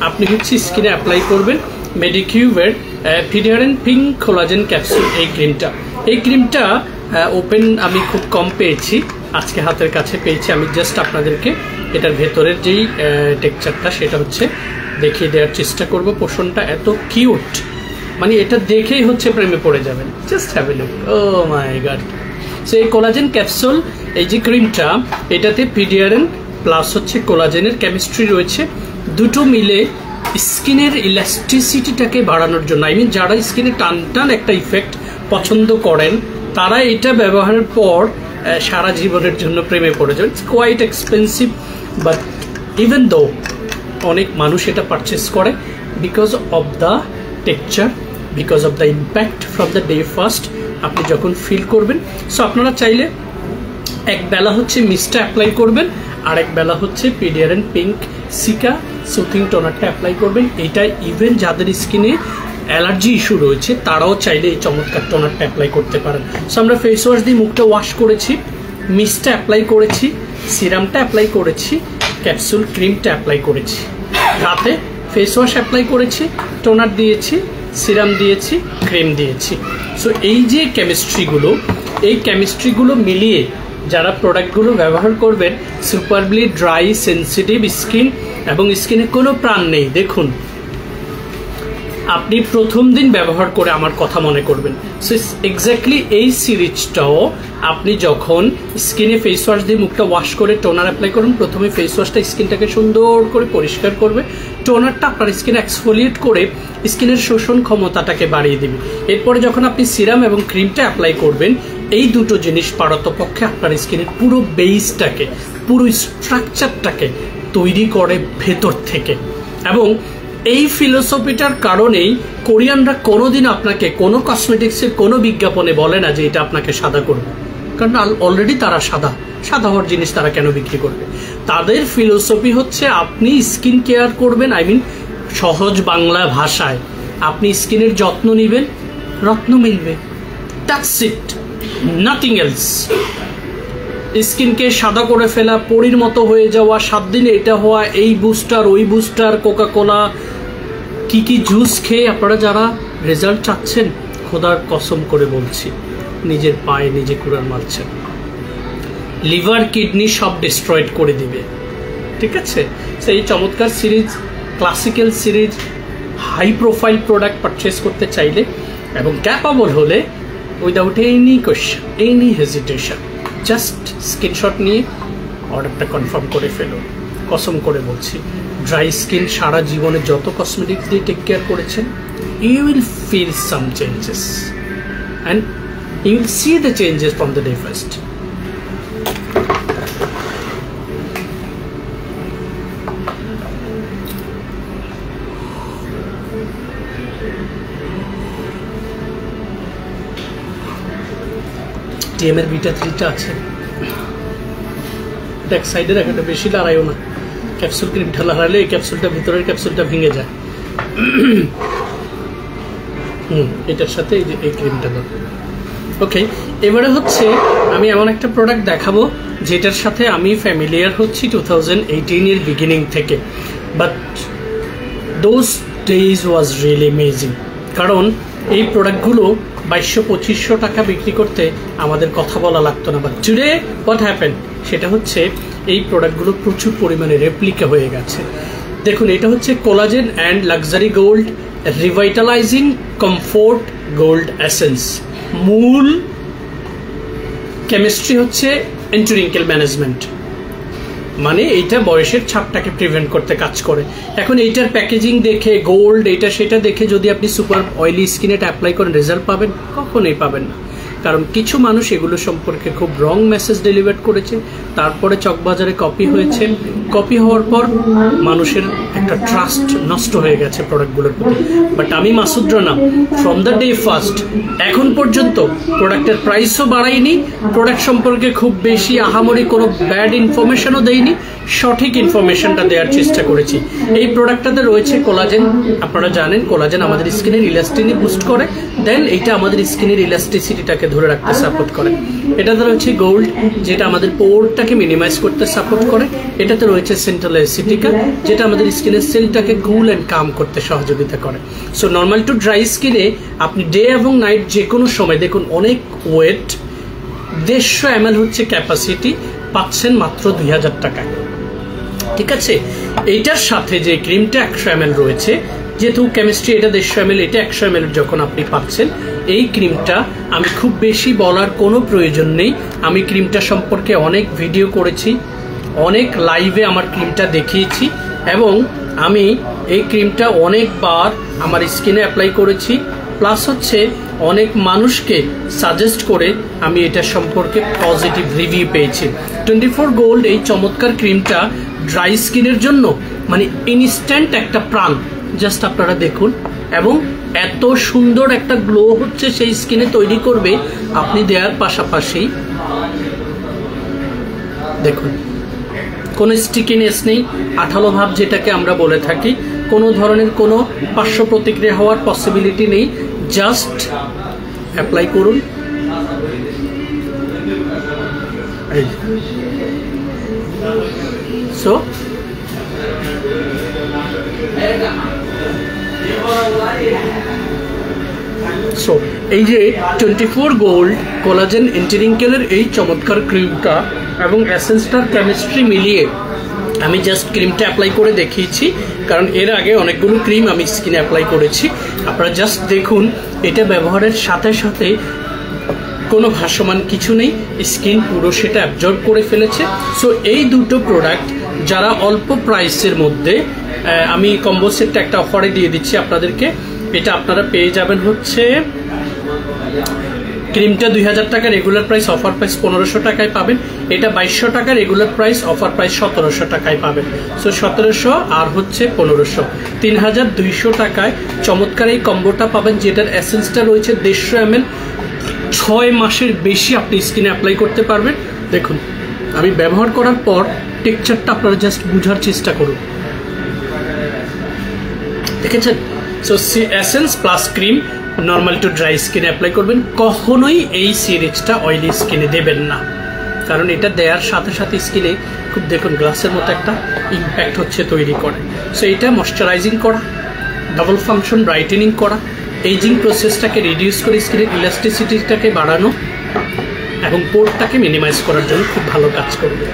Speaker 1: আপনি হচ্ছে স্কিনে অ্যাপ্লাই করবেন মেডিকিউবের পিডিআরএন পিঙ্ক কোলাজেন ক্যাপসুল এই ক্রিমটা। এই ক্রিমটা ওপেন আমি খুব কম পেয়েছি, আজকে হাতের কাছে পেয়েছি। আমি জাস্ট আপনাদেরকে এটার ভেতরের যেই টেক্সচারটা সেটা হচ্ছে দেখিয়ে দেওয়ার চেষ্টা করব। পোষণটা এত কিউট, মানে এটা দেখেই হচ্ছে প্রেমে পড়ে যাবেন। Just have a look, oh my God. So এই কোলাজেন ক্যাপসুল এই যে ক্রিমটা, এটাতে পিডিআরএন প্লাস হচ্ছে কোলাজেনের কেমিস্ট্রি রয়েছে, দুটো মিলে স্কিনের ইলাস্টিসিটিটাকে বাড়ানোর জন্য, আই মিন যারা স্কিনে টান টান একটা ইফেক্ট পছন্দ করেন তারা এটা ব্যবহারের পর সারা জীবনের জন্য প্রেমে পড়ে যাবে। It's quite expensive, but even though অনেক মানুষ এটা পারচেস করে because of the texture, because of the impact from the day first আপনি যখন ফিল করবেন। সো আপনারা চাইলে এক বেলা হচ্ছে মিস্টটা অ্যাপ্লাই করবেন, আর এক বেলা হচ্ছে পিডিআরএন পিঙ্ক সিকা সুথিং টোনারটা অ্যাপ্লাই করবেন। এটা ইভেন যাদের স্কিনে অ্যালার্জি ইস্যু রয়েছে তারাও চাইলে এই চমৎকার টোনারটা অ্যাপ্লাই করতে পারেন। সো আমরা ফেস ওয়াশ দিয়ে মুখটা ওয়াশ করেছি, মিস্টটা অ্যাপ্লাই করেছি, সিরামটা অ্যাপ্লাই করেছি, ক্যাপসুল ক্রিমটা অ্যাপ্লাই করেছি, রাতে ফেস ওয়াশ অ্যাপ্লাই করেছি, টোনার দিয়েছি, সিরাম দিয়েছি, ক্রিম দিয়েছি। সো এই যে কেমিস্ট্রিগুলো, এই কেমিস্ট্রিগুলো মিলিয়ে যারা প্রোডাক্টগুলো ব্যবহার করবেন, সুপারবলি ড্রাই সেন্সিটিভ স্কিন এবং স্কিনে কোনো প্রাণ নেই, দেখুন আপনি প্রথম দিন ব্যবহার করে আমার কথা মনে করবেন। সো এক্স্যাক্টলি এই সিরিজটাও আপনি যখন স্কিনে ফেস ওয়াশ দিয়ে মুখটা ওয়াশ করে টোনার অ্যাপ্লাই করুন, প্রথমে ফেস ওয়াশটা স্কিনটাকে সুন্দর করে পরিষ্কার করবে, টোনারটা আপনার স্কিন এক্সফোলিয়েট করে স্কিনের শোষণ ক্ষমতাটাকে বাড়িয়ে দেবে। এরপরে যখন আপনি সিরাম এবং ক্রিমটা অ্যাপ্লাই করবেন, এই দুটো জিনিস পারতপক্ষে আপনার স্কিনের পুরো বেসটাকে, পুরো স্ট্রাকচারটাকে তৈরি করে ভেতর থেকে। এবং এই ফিলোসফিটার কারণেই কোরিয়ানরা কোনোদিন আপনাকে কোনো কসমেটিক্সের কোনো বিজ্ঞাপনে বলে না যে এটা আপনাকে সাদা করবে, কারণ অলরেডি তারা সাদা হওয়ার জিনিস তারা কেন বিক্রি করবে? তাদের ফিলোসফি হচ্ছে আপনি স্কিন কেয়ার করবেন, আই মিন সহজ বাংলা ভাষায় আপনি স্কিনের যত্ন নেবেন, রত্ন মিলবে, দ্যাটস ইট, নাথিং এলস। স্কিনকে সাদা করে ফেলা, পরির মতো হয়ে যাওয়া, 7 দিনে এটা হওয়া, এই বুস্টার ওই বুস্টার, কোকা কোলা কি জুস খেয়ে আপনারা যারা রেজাল্ট চাচ্ছেন, খোদার কসম করে বলছি নিজের পায়ে নিজে কুড়াল মারছেন। লিভার কিডনি সব ডিস্ট্রয়েড করে দিবে, ঠিক আছে। সেই চমৎকার series, classical series, high profile product purchase করতে চাইলে এবং ক্যাপাবল হলে without any question, any hesitation, just screenshot নিয়ে অর্ডারটা কনফার্ম করে ফেলুন। কসম করে বলছি, ড্রাই স্কিন সারা জীবনে যত কসমেটিক্স দিয়ে টেক কেয়ার করেছেন, you will feel some changes and you will see the changes from the day first. টিএমের বিটা 3টা আছে, ব্যাক সাইডে রাখাটা বেশি লড়াইও না, ক্যাপসুল ক্রিমটা লড়াইলে এই ক্যাপসুলটা ভিতরের ক্যাপসুলটা ভেঙে যায়। এটার সাথে এই ক্রিমটা দাও। ওকে, এবারে হচ্ছে আমি এমন একটা প্রোডাক্ট দেখাবো যেটার সাথে আমি ফ্যামিলিয়ার হচ্ছি 2018 বিগিনিং থেকে, but those days was really amazing. কারণ এই প্রোডাক্টগুলো 2200-2500 টাকা বিক্রি করতে আমাদের কথা বলা লাগতো না। বাট টুডে হোয়াট হ্যাপেন, সেটা হচ্ছে এই প্রোডাক্টগুলো প্রচুর পরিমাণে রেপ্লিকা হয়ে গেছে। দেখুন, এটা হচ্ছে collagen and luxury gold revitalizing comfort gold essence. মূল কেমিস্ট্রি হচ্ছে অ্যান্টি রিঙ্কেল ম্যানেজমেন্ট। মানে এইটা বয়সের ছাপটাকে প্রিভেন্ট করতে কাজ করে। এখন এইটার প্যাকেজিং দেখে গোল্ড এটা সেটা দেখে যদি আপনি সুপার অয়েলি স্কিনে এটা অ্যাপ্লাই করেন রেজাল্ট পাবেন, কখনোই পাবেন না। কারণ কিছু মানুষ এগুলো সম্পর্কে খুব রং মেসেজ ডেলিভার করেছে, তারপরে চকবাজারে কপি হয়েছে, কপি হওয়ার পর মানুষের একটা ট্রাস্ট নষ্ট হয়ে গেছে প্রোডাক্টগুলোর প্রতি। বাট আমি Masud Rana from the day first এখন পর্যন্ত প্রোডাক্টের প্রাইসও বাড়াইনি, প্রোডাক্ট সম্পর্কে খুব বেশি আহামরি কোনো ব্যাড ইনফরমেশনও দেইনি, সঠিক ইনফরমেশনটা দেওয়ার চেষ্টা করেছি। এই প্রোডাক্টটাতে রয়েছে কোলাজেন, আপনারা জানেন কোলাজেন আমাদের স্কিনের ইলাস্টিনি বুস্ট করে, দেন এইটা আমাদের স্কিনের ইলাস্টিসিটিটাকে ধরে রাখতে সাপোর্ট করে। এটাতে রয়েছে গোল্ড, যেটা আমাদের পোরটাকে মিনিমাইজ করতে সাপোর্ট করে। এটাতে রয়েছে সেন্ট্রাল অ্যাসিটিকা, যেটা আমাদের স্কিনের সেলটাকে কুল অ্যান্ড কাম করতে সহযোগিতা করে। সো নর্মাল টু ড্রাই স্কিনে আপনি ডে এবং নাইট যে কোনো সময় দেখুন, অনেক ওয়েট 150 ml হচ্ছে ক্যাপাসিটি, পাচ্ছেন মাত্র 2000 টাকায়। ঠিক আছে, এইটার সাথে যে ক্রিমটা 100 ml রয়েছে, যেহেতু কেমিস্ট্রি এটা 150 ml, এটা 100 ml যখন আপনি পাচ্ছেন, এই ক্রিমটা আমি খুব বেশি বলার কোনো প্রয়োজন নেই। আমি ক্রিমটা সম্পর্কে অনেক ভিডিও করেছি, অনেক লাইভে আমার ক্রিমটা দেখিয়েছি, এবং আমি এই ক্রিমটা অনেকবার আমার স্কিনে অ্যাপ্লাই করেছি, প্লাস হচ্ছে অনেক মানুষকে সাজেস্ট করে আমি এটা সম্পর্কে পজিটিভ রিভিউ পেয়েছি। 24 গোল্ড এই চমৎকার ক্রিমটা ড্রাই স্কিনের জন্য মানে ইনস্ট্যান্ট একটা প্রাণ, জাস্ট আপনারা দেখুন, এবং এত সুন্দর একটা গ্লো হচ্ছে সেই স্কিনে তৈরি করবে আপনি দেওয়ার পাশাপাশি। দেখুন কোনো স্টিকিনেস নেই, আঠালো ভাব যেটাকে আমরা বলে থাকি, কোনো ধরনের কোনো পার্শ্ব প্রতিক্রিয়া হওয়ার পসিবিলিটি নেই। জাস্ট অ্যাপ্লাই করুন, সো এই যে 24 গোল্ড কোলাজেন এন্টিরিঙ্কেলের এই চমৎকার ক্রিমটা এবং এসেন্সটার কেমিস্ট্রি মিলিয়ে আমি জাস্ট ক্রিমটা অ্যাপ্লাই করে দেখিয়েছি, কারণ এর আগে অনেকগুলো ক্রিম আমি স্কিনে অ্যাপ্লাই করেছি। আপনারা জাস্ট দেখুন, এটা ব্যবহারের সাথে সাথে কোনো ভাসমান কিছু নেই, স্কিন পুরো সেটা অ্যাবজর্ব করে ফেলেছে। সো এই দুটো প্রোডাক্ট যারা অল্প প্রাইসের মধ্যে, আমি কম্বো সেটটা একটা অফারে দিয়ে দিচ্ছি আপনাদেরকে। এটা আপনারা পেয়ে যাবেন হচ্ছে ক্রিমটা 2000 টাকা রেগুলার প্রাইস, অফার প্রাইস 1500 টাকায় পাবেন। এটা 2200 টাকা রেগুলার প্রাইস, অফার প্রাইস 1700 টাকায় পাবেন। সো 1700 আর হচ্ছে 1500, 3200 টাকায় চমৎকার এই কম্বোটা পাবেন, যেটার এসেন্সটা রয়েছে 150 ml। 6 মাসের বেশি আপনি স্কিনে অ্যাপ্লাই করতে পারবেন। দেখুন আমি ব্যবহার করার পর টেক্সচারটা আপনারা জাস্ট বুঝার চেষ্টা করুন, দেখেছেন? So essence plus cream normal to dry স্কিনে অ্যাপ্লাই করবেন, কখনোই এই সিরিজটা অয়েলি স্কিনে দেবেন না, কারণ এটা দেওয়ার সাথে সাথে স্কিনে খুব দেখুন গ্লাসের মতো একটা ইম্প্যাক্ট হচ্ছে তৈরি করে। সো এটা ময়শ্চারাইজিং করা, ডাবল ফাংশন ব্রাইটেনিং করা, এইজিং প্রসেসটাকে রিডিউস করে স্কিনের ইলাস্টিসিটিটাকে বাড়ানো এবং পোরটাকে মিনিমাইজ করার জন্য খুব ভালো কাজ করবে।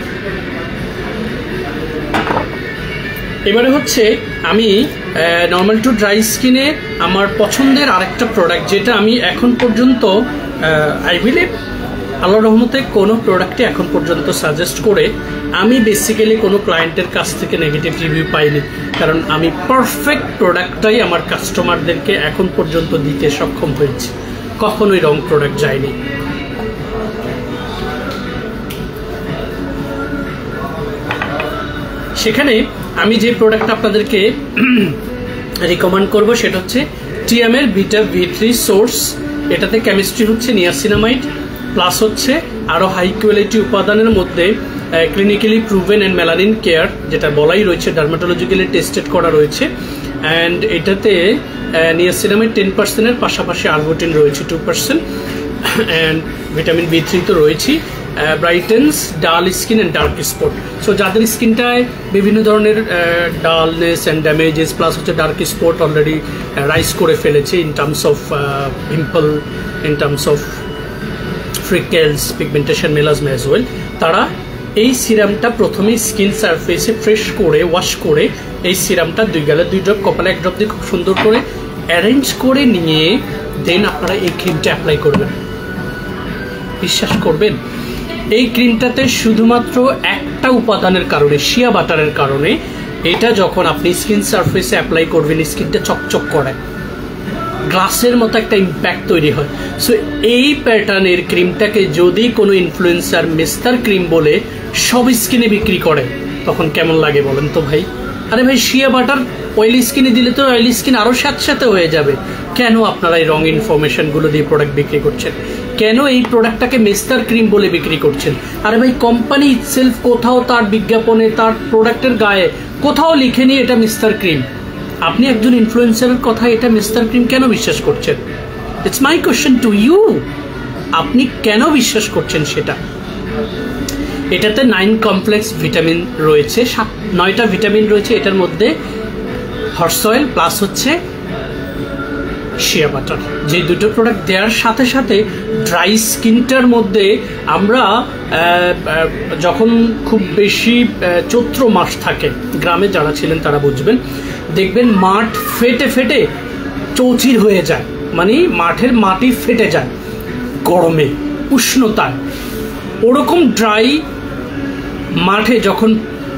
Speaker 1: এবারে হচ্ছে আমি নর্মাল টু ড্রাই স্কিনে আমার পছন্দের আরেকটা প্রোডাক্ট, যেটা আমি এখন পর্যন্ত আই বিলিভ আল্লাহর রহমতে কোনো প্রোডাক্টে এখন পর্যন্ত সাজেস্ট করে আমি বেসিক্যালি কোনো ক্লায়েন্টের কাছ থেকে নেগেটিভ রিভিউ পাইনি, কারণ আমি পারফেক্ট প্রোডাক্টটাই আমার কাস্টমারদেরকে এখন পর্যন্ত দিতে সক্ষম হয়েছি, কখনোই রং প্রোডাক্ট যায়নি। সেখানে আমি যে প্রোডাক্ট আপনাদেরকে রিকমেন্ড করব সেটা হচ্ছে টিএমের বিটা V3 সোর্স। এটাতে কেমিস্ট্রি হচ্ছে নিয়াসিনামাইড, প্লাস হচ্ছে আরও হাই কোয়ালিটি উপাদানের মধ্যে clinically proven and melanin care, যেটা বলাই রয়েছে, ডার্মাটোলজিক্যালি টেস্টেড করা রয়েছে। অ্যান্ড এটাতে নিয়াসিনামাইড 10%-এর পাশাপাশি আরবুটিন রয়েছে 2%, অ্যান্ড ভিটামিন B3 তো রয়েছেই। ব্রাইটেন্স ডাল skin and dark spot. So যাদের স্কিনটায় বিভিন্ন ধরনের ডালনেস অ্যান্ড ড্যামেজেস প্লাস হচ্ছে ডার্ক স্পট অলরেডি রাইজ করে ফেলেছে in terms of pimple, in terms of freckles, pigmentation, melasma as well, তারা এই সিরামটা প্রথমেই স্কিন সারফেসে ফ্রেশ করে ওয়াশ করে এই সিরামটা 2 গালে 2 ড্রপ, কপালে 1 ড্রপ দিয়ে খুব সুন্দর করে অ্যারেঞ্জ করে নিয়ে দেন আপনারা এই ক্রিমটা অ্যাপ্লাই করবেন। বিশ্বাস করবেন এই ক্রিমটাতে শুধুমাত্র একটা উপাদানের কারণে, শিয়া বাটারের কারণে এটা যখন আপনি স্কিন সারফেসে অ্যাপ্লাই করবেন, স্কিনটা চকচক করে, গ্লাসের মতো একটা ইম্প্যাক্ট তৈরি হয়। সো এই প্যাটার্নের ক্রিমটাকে যদি কোনো ইনফ্লুয়েন্সার মিস্টার ক্রিম বলে সব স্কিনে বিক্রি করে, তখন কেমন লাগে বলেন তো ভাই? আরে ভাই, শিয়া বাটার অয়েলি স্কিনে দিলে তো অয়েলি স্কিন আরও সাথে হয়ে যাবে। কেন আপনারা এই রং ইনফরমেশনগুলো দিয়ে প্রোডাক্ট বিক্রি করছেন? কেন এই প্রোডাক্টটাকে মিস্টার ক্রিম বলে বিক্রি করছেন? আরে ভাই, কোম্পানি ইটসেলফ কোথাও তার বিজ্ঞাপনে, তার প্রোডাক্টের গায়ে কোথাও লিখে নিয়ে এটা মিস্টার ক্রিম। আপনি একজন ইনফ্লুয়েন্সারের কথা এটা মিস্টার ক্রিম কেন বিশ্বাস করছেন? It's my question to you. আপনি কেন বিশ্বাস করছেন সেটা? এটাতে 9 কমপ্লেক্স ভিটামিন রয়েছে, 9টা ভিটামিন রয়েছে এটার মধ্যে, হর্স অয়েল প্লাস হচ্ছে শিয়া বাটার। যে দুটো প্রোডাক্ট দেওয়ার সাথে সাথে ড্রাই স্কিনটার মধ্যে আমরা যখন খুব বেশি চৈত্র মাস থাকে, গ্রামে যারা ছিলেন তারা বুঝবেন, দেখবেন মাঠ ফেটে ফেটে চৌচির হয়ে যায়, মানে মাঠের মাটি ফেটে যায় গরমে, উষ্ণতায়। ওরকম ড্রাই মাঠে যখন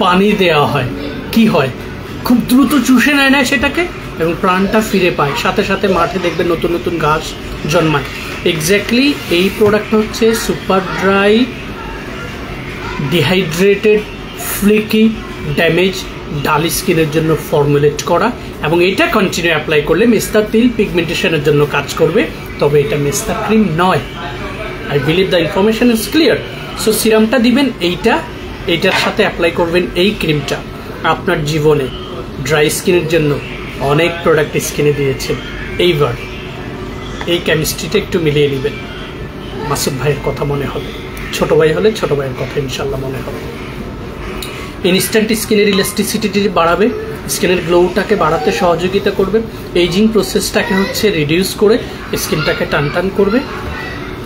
Speaker 1: পানি দেওয়া হয় কি হয়? খুব দ্রুত চুষে নেয় না সেটাকে, এবং প্রাণটা ফিরে পায়, সাথে সাথে মাঠে দেখবেন নতুন নতুন ঘাস জন্মায়। এক্স্যাক্টলি এই প্রোডাক্ট হচ্ছে সুপার ড্রাই, ডিহাইড্রেটেড, ফ্লিকি, ড্যামেজ ডাল স্কিনের জন্য ফর্মুলেট করা, এবং এটা কন্টিনিউ অ্যাপ্লাই করলে মেস্তা তিল পিগমেন্টেশনের জন্য কাজ করবে, তবে এটা মেস্তা ক্রিম নয়। I believe the information is clear. So সিরামটা দিবেন এইটার সাথে অ্যাপ্লাই করবেন এই ক্রিমটা। আপনার জীবনে ড্রাই স্কিনের জন্য অনেক প্রোডাক্ট স্কিনে দিয়েছেন, এইবার এই কেমিস্ট্রিটা একটু মিলিয়ে নেবেন। মাসুদ ভাইয়ের কথা মনে হবে, ছোট ভাই হলে ছোট ভাইয়ের কথা ইনশাল্লাহ মনে হবে। ইনস্ট্যান্ট স্কিনের ইলাস্টিসিটি বাড়াবে, স্কিনের গ্লোটাকে বাড়াতে সহযোগিতা করবে, এইজিং প্রসেসটাকে হচ্ছে রিডিউস করে স্কিনটাকে টান করবে,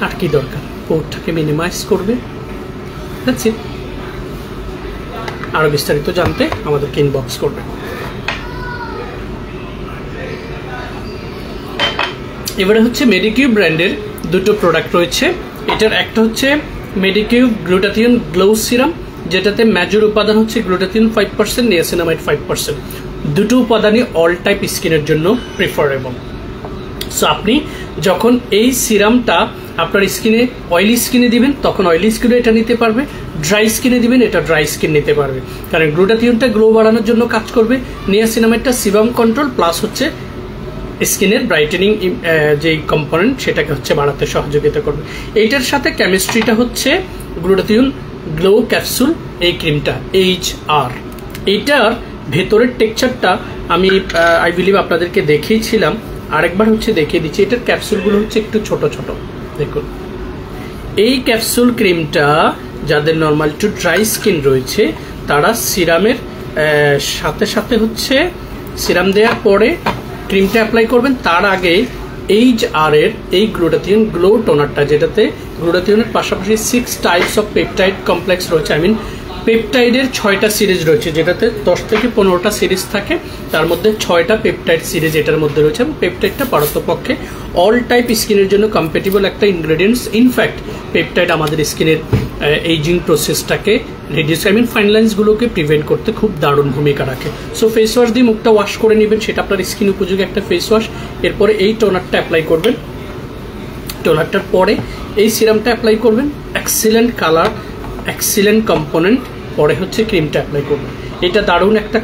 Speaker 1: আর কি দরকার, পোরটাকে মিনিমাইজ করবে। That's it. আরও বিস্তারিত জানতে আমাদেরকে ইনবক্স করবে। এবারে হচ্ছে মেডিকিউব ব্র্যান্ডের দুটো প্রোডাক্ট রয়েছে। এটার একটা হচ্ছে মেডিকিউব গ্লুটাথিয়ন গ্লো সিরাম, যেটাতে মেজর উপাদান হচ্ছে গ্লুটাথিয়ন 5%, নিয়াসিনামাইড 5%। দুটো উপাদানই অল টাইপ স্কিনের জন্য প্রিফারেবল। সো আপনি যখন এই সিরামটা আপনার স্কিনে, অয়েলি স্কিনে দিবেন, তখন অয়েলি স্কিনে এটা নিতে পারবে, ড্রাই স্কিনে দিবেন এটা ড্রাই স্কিন নিতে পারবে। কারণ গ্লুটাথিয়নটা গ্লো বাড়ানোর জন্য কাজ করবে, নিয়াসিনামাইডটা সিবাম কন্ট্রোল প্লাস হচ্ছে স্কিনের ব্রাইটেনিং যে কম্পোনেন্ট সেটাকে হচ্ছে বাড়াতে সহযোগিতা করবে। এইটার সাথে কেমিস্ট্রিটা হচ্ছে গ্লুটাথিয়ন গ্লো ক্যাপসুল, এই ক্রিমটা HR। এইটার ভেতরের টেক্সচারটা আমি আই বিলিভ আপনাদেরকে দেখিয়েছিলাম, আরেকবার হচ্ছে দেখিয়ে দিচ্ছি। এটার ক্যাপসুলগুলো হচ্ছে একটু ছোট ছোট, দেখুন। এই ক্যাপসুল ক্রিমটা যাদের নর্মাল টু ড্রাই স্কিন রয়েছে তারা সিরামের সাথে সাথে হচ্ছে সিরাম দেওয়ার পরে ক্রিমটা অ্যাপ্লাই করবেন, তার আগে HR এর এই গ্লুটাথিয়ন গ্লো টোনারটা, যেটাতে গ্লুটাথিয়নের পাশাপাশি 6 টাইপস অফ পেপটাইড কমপ্লেক্স রয়েছে, আই মিন পেপটাইডের 6টা সিরিজ রয়েছে, যেটাতে 10 থেকে 15টা সিরিজ থাকে, তার মধ্যে 6টা পেপটাইড সিরিজ এটার মধ্যে রয়েছে। এবং পেপটাইডটা পারতপক্ষে অল টাইপ স্কিনের জন্য কম্পেটেবল একটা ইনগ্রেডিয়েন্টস। ইনফ্যাক্ট পেপটাইড আমাদের স্কিনের এইজিং প্রসেসটাকে রিডিউস, আই মিন ফাইন লাইন্সগুলোকে প্রিভেন্ট করতে খুব দারুণ ভূমিকা রাখে। সো ফেস ওয়াশ দিয়ে মুখটা ওয়াশ করে নেবেন, সেটা আপনার স্কিন উপযোগী একটা ফেস ওয়াশ। এরপরে এই টোনারটা অ্যাপ্লাই করবেন, টোনারটার পরে এই সিরামটা অ্যাপ্লাই করবেন। Excellent colour, excellent component. পরে হচ্ছে ক্রিমটা অ্যাপ্লাই করবেন। এটা দারুণ একটা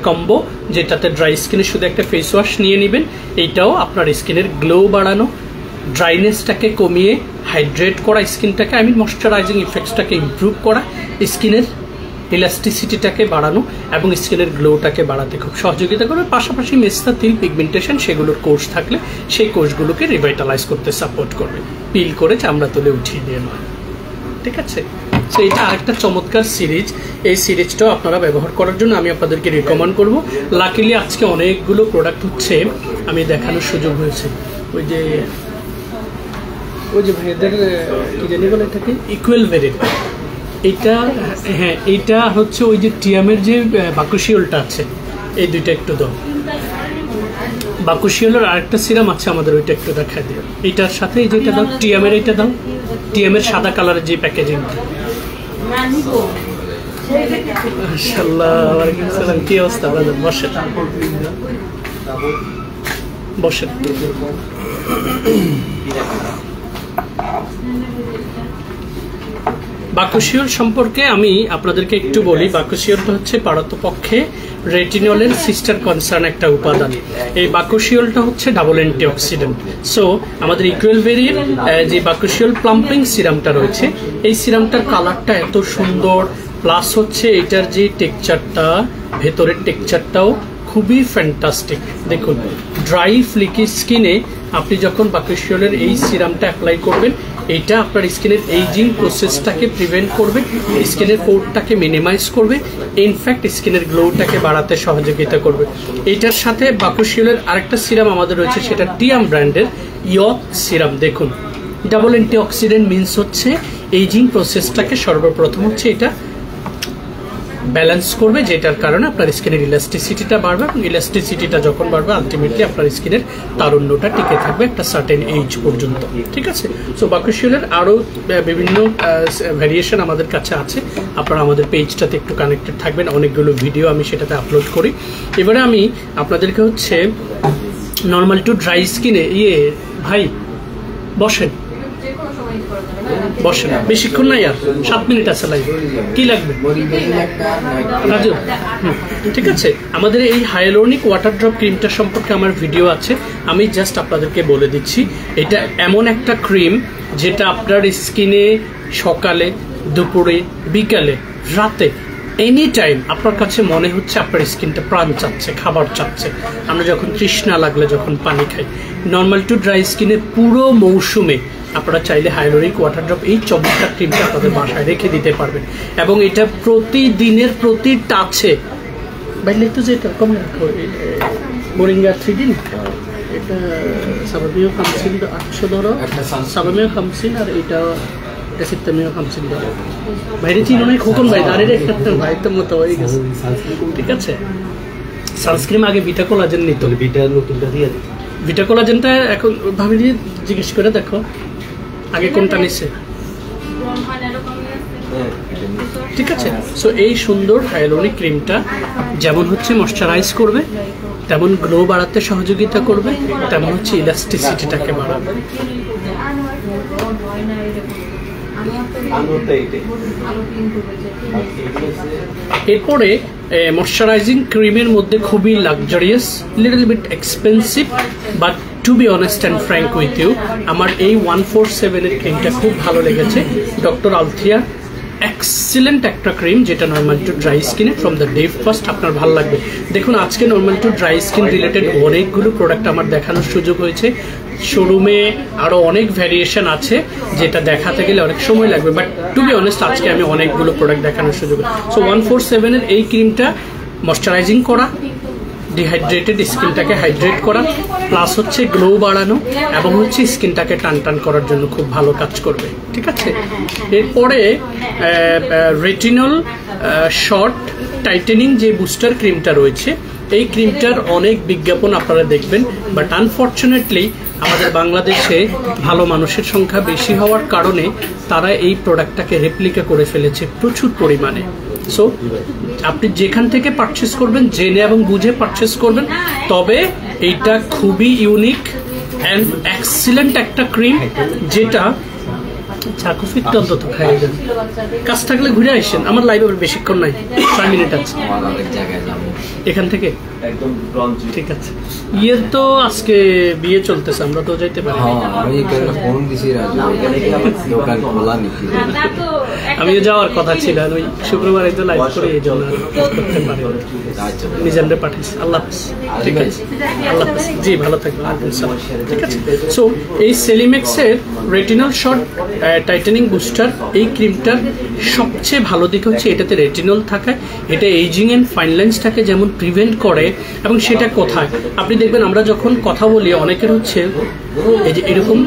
Speaker 1: কম্বো, যেটাতে ড্রাই স্কিনে শুধু একটা ফেস ওয়াশ নিয়ে নেবেন। এইটাও আপনার স্কিনের গ্লো বাড়ানো, ড্রাইনেসটাকে কমিয়ে হাইড্রেট করা স্কিনটাকে, আই মিন ময়শ্চারাইজিং ইফেক্টসটাকে ইমপ্রুভ করা, স্কিনের ইলাস্টিসিটিটাকে বাড়ানো এবং স্কিনের গ্লোটাকে বাড়াতে খুব সহযোগিতা করবে। পাশাপাশি মেস্তা তিল পিগমেন্টেশন সেগুলোর কোর্স থাকলে সেই কোর্সগুলোকে রিভাইটালাইজ করতে সাপোর্ট করবে, পিল করে চামড়া তুলে উঠিয়ে দিয়ে নয়। ঠিক আছে? সো এটা আরেকটা চমৎকার সিরিজ। এই সিরিজটাও আপনারা ব্যবহার করার জন্য আমি আপনাদেরকে রিকমেন্ড করব। লাকিলি আজকে অনেকগুলো প্রোডাক্ট হচ্ছে আমি দেখানোর সুযোগ হয়েছে। ওই যে ভাইদের কি জানি বলে এটাকে ইকুয়াল ভেরিয়েন্ট, এটা হ্যাঁ, এইটা হচ্ছে ওই যে টিয়ামের যে বাকুশিওলটা আছে, এই দুইটা একটু দাও। বাকুশিওলের আরেকটা সিরাম আছে আমাদের, ওইটা একটু দেখা দিও। এইটার সাথে এই যেটা দাও, টিয়ামের এইটা দাও, টিয়ামের সাদা কালারের যে প্যাকেজিংটা। মাশাআল্লাহ, ওয়ালাইকুম আসসালাম। কি অবস্থা? বসেন বসেন। বাকুশিওল সম্পর্কে আমি আপনাদেরকে একটু বলি। বাকুশিওলটা হচ্ছে পারতপক্ষে রেটিনলের সিস্টার কনসার্ন একটা উপাদান। এই বাকুশিওলটা হচ্ছে ডাবল অ্যান্টিঅক্সিডেন্ট। সো আমাদের ইকুয়েলবেরির যে বাকুশিওল প্লাম্পিং সিরামটা রয়েছে, এই সিরামটার কালারটা এত সুন্দর, প্লাস হচ্ছে এটার যে টেক্সচারটা, ভেতরের টেক্সচারটাও খুবই ফ্যান্টাস্টিক। দেখুন, ড্রাই ফ্লিকি স্কিনে আপনি যখন বাকুশিওলের এই সিরামটা অ্যাপ্লাই করবেন, এইটা আপনার স্কিনের এইজিং প্রসেসটাকে প্রিভেন্ট করবে, স্কিনের পোরটাকে মিনিমাইজ করবে, ইনফ্যাক্ট স্কিনের গ্লোটাকে বাড়াতে সহযোগিতা করবে। এইটার সাথে বাকুশিওলের আরেকটা সিরাম আমাদের রয়েছে, সেটা টিয়াম ব্র্যান্ডের ইয়ক সিরাম। দেখুন, ডাবল অ্যান্টিঅক্সিডেন্ট মিনস হচ্ছে এইজিং প্রসেসটাকে সর্বপ্রথম হচ্ছে এটা ব্যালেন্স করবে, যেটার কারণে আপনার স্কিনের ইলাস্টিসিটিটা বাড়বে, এবং ইলাস্টিসিটিটা যখন বাড়বে আলটিমেটলি আপনার স্কিনের তারুণ্যটা টিকে থাকবে একটা সার্টেন এজ পর্যন্ত। ঠিক আছে? সো বাকুশিওলের আরও বিভিন্ন ভ্যারিয়েশন আমাদের কাছে আছে। আপনারা আমাদের পেজটাতে একটু কানেক্টেড থাকবেন, অনেকগুলো ভিডিও আমি সেটাতে আপলোড করি। এবারে আমি আপনাদেরকে হচ্ছে নর্মাল টু ড্রাই স্কিনে ভাই বসেন বসেন, বেশিক্ষণ নাই, আর 7 মিনিট আছে লাইভ। কি লাগবে রাজু? ঠিক আছে, আমাদের এই হাইলোনিক ওয়াটার ড্রপ ক্রিমটা সম্পর্কে আমার ভিডিও আছে, আমি জাস্ট আপনাদেরকে বলে দিচ্ছি। এটা এমন একটা ক্রিম যেটা আপনার স্কিনে সকালে, দুপুরে, বিকালে, রাতে, এনি টাইম আপনার কাছে মনে হচ্ছে আপনার স্কিনটা প্রাণ চাচ্ছে, খাবার চাচ্ছে। আমরা যখন তৃষ্ণা লাগলে যখন পানি খাই, নর্মাল টু ড্রাই স্কিনে পুরো মৌসুমে আপনারা চাইলে হাইলোনিক ওয়াটার ড্রপ এই চমৎকার ক্রিমটা আপনাদের বাসায় রেখে দিতে পারবেন, এবং এটা প্রতিদিনের প্রতি টাচে বাইরে তো যেটা কম রাখো, মোরিঙ্গা 3 দিন, এটা সাবামিও 50 800 ধরো, সাবামিও 50, আর এটা সিস্টেমিও 50 ধরো। বাইরে চিনো নাই খোকন ভাই, দাঁড়িয়ে একটা ভাই তো মতো হয়ে গেছে। ঠিক আছে, সানস্ক্রিন আগে বিটা কোলাজেন নিত, বিটা নতুনটা দিয়ে দিত। বিটা কোলাজেনটা এখন ভাবি দিয়ে জিজ্ঞেস করে দেখো আগে কোনটা নিচ্ছে। ঠিক আছে, সো এই সুন্দর হাইলোনিক ক্রিমটা যেমন হচ্ছে ময়শ্চারাইজ করবে, তেমন গ্লো বাড়াতে সহযোগিতা করবে, তেমন হচ্ছে ইলাস্টিসিটিটাকে বাড়াবে। এরপরে ময়শ্চারাইজিং ক্রিমের মধ্যে খুবই luxurious, little bit expensive, but to be honest and frank with you, আমার এই 147 এর ক্রিমটা খুব ভালো লেগেছে। ডক্টর আলথিয়া এক্সিলেন্ট একটা ক্রিম, যেটা নর্মাল টু ড্রাই স্কিনে ফ্রম দ্য ডে ফার্স্ট আপনার ভালো লাগবে। দেখুন, আজকে normal to dry skin related অনেকগুলো প্রোডাক্ট আমার দেখানোর সুযোগ হয়েছে। শোরুমে আরও অনেক ভ্যারিয়েশন আছে, যেটা দেখাতে গেলে অনেক সময় লাগবে, বাট টু বি অনেস্ট আজকে আমি অনেকগুলো প্রোডাক্ট দেখানোর সুযোগ। সো 147 এর এই ক্রিমটা ময়শ্চারাইজিং করা, ডিহাইড্রেটেড স্কিনটাকে হাইড্রেট করা, প্লাস হচ্ছে গ্লো বাড়ানো, এবং হচ্ছে স্কিনটাকে টান টান করার জন্য খুব ভালো কাজ করবে। ঠিক আছে, এরপরে রেটিনল শর্ট টাইটেনিং যে বুস্টার ক্রিমটা রয়েছে, এই ক্রিমটার অনেক বিজ্ঞাপন আপনারা দেখবেন, বাট আনফর্চুনেটলি আমাদের বাংলাদেশে ভালো মানুষের সংখ্যা বেশি হওয়ার কারণে তারা এই প্রোডাক্টটাকে রেপ্লিকা করে ফেলেছে প্রচুর পরিমাণে। সো আপনি যেখান থেকে পারচেস করবেন জেনে এবং বুঝে পারচেস করবেন, তবে এইটা খুবই ইউনিক অ্যান্ড এক্সিলেন্ট একটা ক্রিম, যেটা চাকুফিট অন্তত খাইয়ে দেন। কাজ থাকলে ঘুরে আসেন, আমার লাইভে বেশিক্ষণ নাই, 5 মিনিট আছে এখান থেকে। ঠিক আছে, ইয়ের তো আজকে বিয়ে চলতেছে, আমরা তো যাইতে পারি। আমিও যাওয়ার কথা ছিল, ওই শুক্রবারে তো লাইভ করে এই জন্য করতে পারি। নিজেরা পাঠিয়েছি। আল্লাহ হাফেজ। ঠিক আছে, আল্লাহ হাফেজ। জি, ভালো থাকবেন। ঠিক আছে, সো এই সেলিমেক্সের রেটিনল শর্ট টাইটেনিং বুস্টার এই ক্রিমটার সবচেয়ে ভালো দিক হচ্ছে এটাতে রেটিনল থাকায় এটা এইজিং এন্ড ফাইন লাইন্সটাকে যেমন প্রিভেন্ট করে, এবং সেটা কোথায় আপনি দেখবেন আমরা যখন কথা বলি অনেকের হচ্ছে এই যে এরকম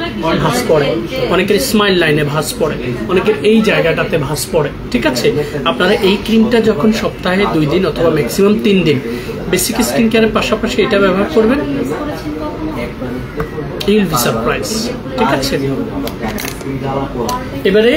Speaker 1: ভাঁজ পড়ে, অনেকের স্মাইল লাইনে ভাঁজ পড়ে, অনেকের এই জায়গাটাতে ভাঁজ পড়ে। ঠিক আছে, আপনারা এই ক্রিমটা যখন সপ্তাহে 2 দিন অথবা ম্যাক্সিমাম 3 দিন বেসিক স্কিন কেয়ারের পাশাপাশি এটা ব্যবহার করবেন, ইউল বি সারপ্রাইজ। ঠিক আছে। এবারে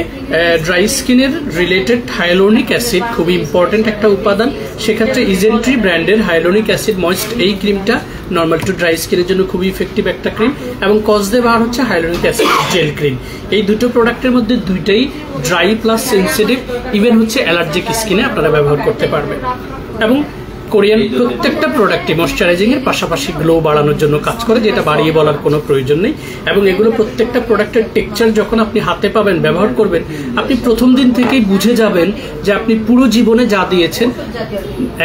Speaker 1: ড্রাই স্কিনের রিলেটেড হাইলোনিক অ্যাসিড খুবই ইম্পর্টেন্ট একটা উপাদান, সেক্ষেত্রে ইজেন্ট্রি ব্র্যান্ডের হাইলোনিক অ্যাসিড ময়েস্ট এই ক্রিমটা নর্মাল টু ড্রাই স্কিনের জন্য খুবই ইফেক্টিভ একটা ক্রিম, এবং কজদেবার হচ্ছে হাইলোনিক অ্যাসিড জেল ক্রিম। এই দুটো প্রোডাক্টের মধ্যে দুইটাই ড্রাই প্লাস সেন্সিটিভ, ইভেন হচ্ছে অ্যালার্জিক স্কিনে আপনারা ব্যবহার করতে পারবেন। এবং কোরিয়ান প্রত্যেকটা প্রোডাক্টই ময়শ্চারাইজিং এর পাশাপাশি গ্লো বাড়ানোর জন্য কাজ করে, যেটা বাড়িয়ে বলার কোনো প্রয়োজন নেই। এবং এগুলো প্রত্যেকটা প্রোডাক্টের টেক্সচার যখন আপনি হাতে পাবেন, ব্যবহার করবেন, আপনি প্রথম দিন থেকেই বুঝে যাবেন যে আপনি পুরো জীবনে যা দিয়েছেন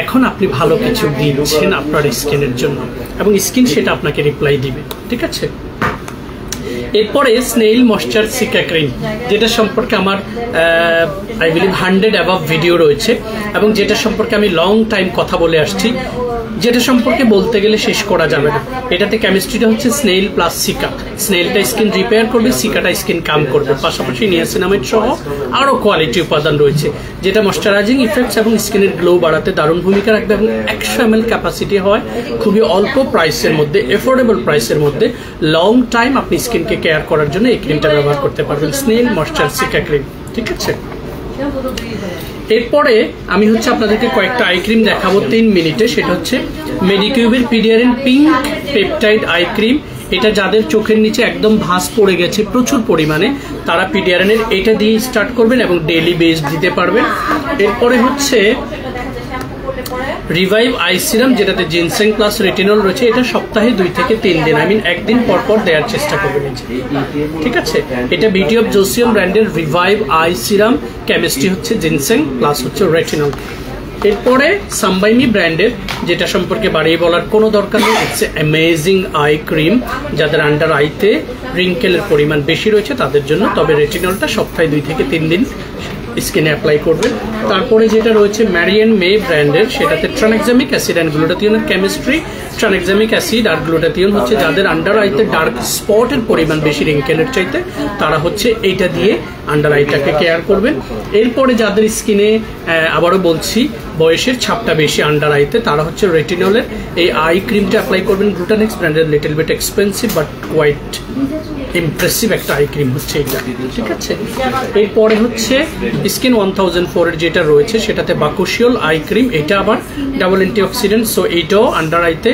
Speaker 1: এখন আপনি ভালো কিছু দিচ্ছেন আপনার স্কিনের জন্য, এবং স্কিন সেটা আপনাকে রিপ্লাই দিবে। ঠিক আছে, এরপরে স্নেইল ময়শ্চার সিকা ক্রিম, যেটা সম্পর্কে আমার আই বিলিভ 100 অ্যাবাভ ভিডিও রয়েছে, এবং যেটা সম্পর্কে আমি লং টাইম কথা বলে আসছি, যেটা সম্পর্কে বলতে গেলে শেষ করা যাবে না। এটাতে কেমিস্ট্রিটা হচ্ছে স্নেইল প্লাস সিকা। স্নেইলটা স্কিন রিপেয়ার করবে, সিকাটা স্কিন কাম করবে, পাশাপাশি নিয়াসিনামাইড সহ আরও কোয়ালিটি উপাদান রয়েছে, যেটা ময়শ্চারাইজিং ইফেক্টস এবং স্কিনের গ্লো বাড়াতে দারুণ ভূমিকা রাখবে। এবং 100 ml ক্যাপাসিটি হয়, খুবই অল্প প্রাইসের মধ্যে, এফোর্ডেবল প্রাইসের মধ্যে লং টাইম আপনি স্কিনকে কেয়ার করার জন্য এই ক্রিমটা ব্যবহার করতে পারবেন, স্নেইল ময়শ্চার সিকা ক্রিম। ঠিক আছে, এরপরে আমি হচ্ছে আপনাদেরকে কয়েকটা আই ক্রিম দেখাবো 3 মিনিটে। সেটা হচ্ছে মেডিকিউবের পিডিয়ারিন পিঙ্ক পেপটাইড আই ক্রিম। এটা যাদের চোখের নিচে একদম ভাঁজ পড়ে গেছে প্রচুর পরিমাণে, তারা পিডিয়ারিনের এটা দিয়ে স্টার্ট করবেন এবং ডেইলি বেস দিতে পারবেন। এরপরে হচ্ছে রিভাইভ আই সিরাম, যেটাতে জিনসেং প্লাস রেটিনল রয়েছে। এটা সপ্তাহে 2 থেকে 3 দিন, একদিন পর পর দেওয়ার চেষ্টা করবেন। ঠিক আছে, এটা বিউটি অফ জোসিয়াম ব্র্যান্ডের রিভাইভ আই সিরাম, কেমিস্ট্রি হচ্ছে জিনসেং প্লাস হচ্ছে রেটিনল। এরপরে সাম্বাইমি ব্র্যান্ডের, যেটা সম্পর্কে বাড়িয়ে বলার কোনো দরকার নেই, ইটস অ্যামেজিং আই ক্রিম, যাদের আন্ডার আইতে রিঙ্কেলের পরিমাণ বেশি রয়েছে তাদের জন্য। তবে রেটিনলটা সপ্তাহে 2 থেকে 3 দিন স্কিনে অ্যাপ্লাই করবেন। তারপরে যেটা রয়েছে ম্যারিয়ান মে ব্র্যান্ডের, সেটাতে ট্রানএক্সামিক অ্যাসিড অ্যান্ড গ্লুটাথিয়নের কেমিস্ট্রি। ট্রানএক্সামিক অ্যাসিড আর গ্লুটাথিয়ন হচ্ছে যাদের আন্ডার আইতে ডার্ক স্পটের পরিমাণ বেশি রিঙ্কেলের চাইতে, তারা হচ্ছে এইটা দিয়ে আন্ডার আইটাকে কেয়ার করবেন। এরপরে যাদের স্কিনে আবারও বলছি বয়সের ছাপটা বেশি আন্ডার আইতে, তারা হচ্ছে রেটিনলের এই আই ক্রিমটা অ্যাপ্লাই করবেন। গ্লুটানেক্স ব্র্যান্ডের, little bit expensive but quite impressive একটা আই ক্রিম হচ্ছে এটা। ঠিক আছে, এরপরে হচ্ছে স্কিন 1004 এর যেটা রয়েছে, সেটাতে বাকুশিওল আই ক্রিম। এটা আবার ডাবল অ্যান্টিঅক্সিডেন্ট, সো এইটাও আন্ডার আইতে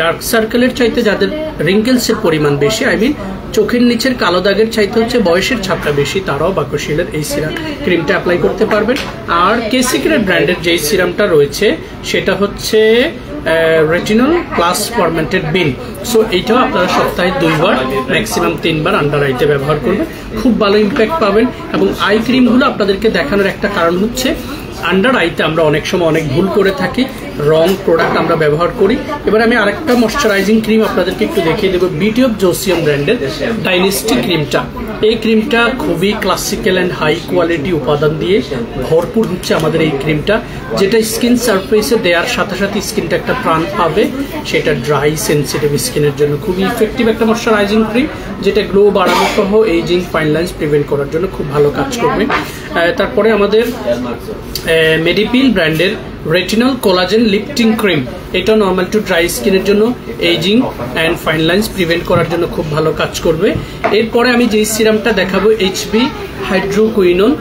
Speaker 1: ডার্ক সার্কেলের চাইতে যাদের রিঙ্কেলসের পরিমাণ বেশি, আই মিন চোখের নিচের কালো দাগের চাইতে হচ্ছে বয়সের ছাপটা বেশি, তারাও বাকুশিওলের এই সিরাম ক্রিমটা অ্যাপ্লাই করতে পারবেন। আর কে সিক্রেট ব্র্যান্ডের যেই সিরামটা রয়েছে সেটা হচ্ছে রেটিনল প্লাস ফার্মেন্টেড বিন। সো এইটাও আপনারা সপ্তাহে 2 বার ম্যাক্সিমাম 3 বার আন্ডার আইতে ব্যবহার করবেন, খুব ভালো ইম্প্যাক্ট পাবেন। এবং আই ক্রিমগুলো আপনাদেরকে দেখানোর একটা কারণ হচ্ছে আন্ডার আইতে আমরা অনেক সময় অনেক ভুল করে থাকি, রং প্রোডাক্ট আমরা ব্যবহার করি। এবার আমি আরেকটা ময়শ্চারাইজিং ক্রিম আপনাদেরকে একটু দেখিয়ে দেবো, বিউটি অফ জোসিয়াম ব্র্যান্ডের ডাইনেস্টি ক্রিমটা। এই ক্রিমটা খুবই ক্লাসিক্যাল অ্যান্ড হাই কোয়ালিটি উপাদান দিয়ে ভরপুর হচ্ছে আমাদের এই ক্রিমটা, যেটা স্কিন সারফেসে দেওয়ার সাথে সাথে স্কিনটা একটা প্রাণ পাবে। সেটা ড্রাই সেন্সিটিভ স্কিনের জন্য খুবই ইফেক্টিভ একটা ময়শ্চারাইজিং ক্রিম, যেটা গ্লো বাড়ানো সহ এইজিং ফাইন লাইন্স প্রিভেন্ট করার জন্য খুব ভালো কাজ করবে। তারপরে আমাদের মেডিপিল ব্র্যান্ডের রেটিনল কোলাজেন লিফটিং ক্রিম, এটা নর্মাল টু ড্রাই স্কিনের জন্য ageing and fine lines prevent করার জন্য খুব ভালো কাজ করবে। এরপরে আমি যেই সিরামটা দেখাবো এইচবি হাইড্রোকুইনন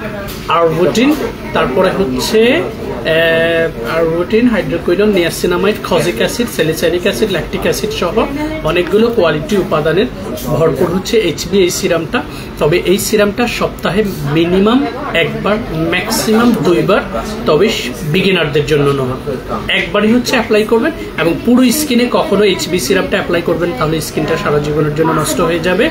Speaker 1: আরবুটিন, তারপরে হচ্ছে arbutin, hydroquinone, niacinamide, kojic acid, salicylic acid, lactic acid সহ অনেকগুলো কোয়ালিটি উপাদানের ভরপুর হচ্ছে এইচবি এই সিরামটা। তবে এই সিরামটা সপ্তাহে মিনিমাম 1 বার ম্যাক্সিমাম 2 বার, তবে বিগিনারদের জন্য নয়, একবারই হচ্ছে অ্যাপ্লাই করবেন। এবং পুরো স্কিনে কখনো এইচবি সিরামটা অ্যাপ্লাই করবেন, তাহলে স্কিনটা সারা জীবনের জন্য নষ্ট হয়ে যাবে।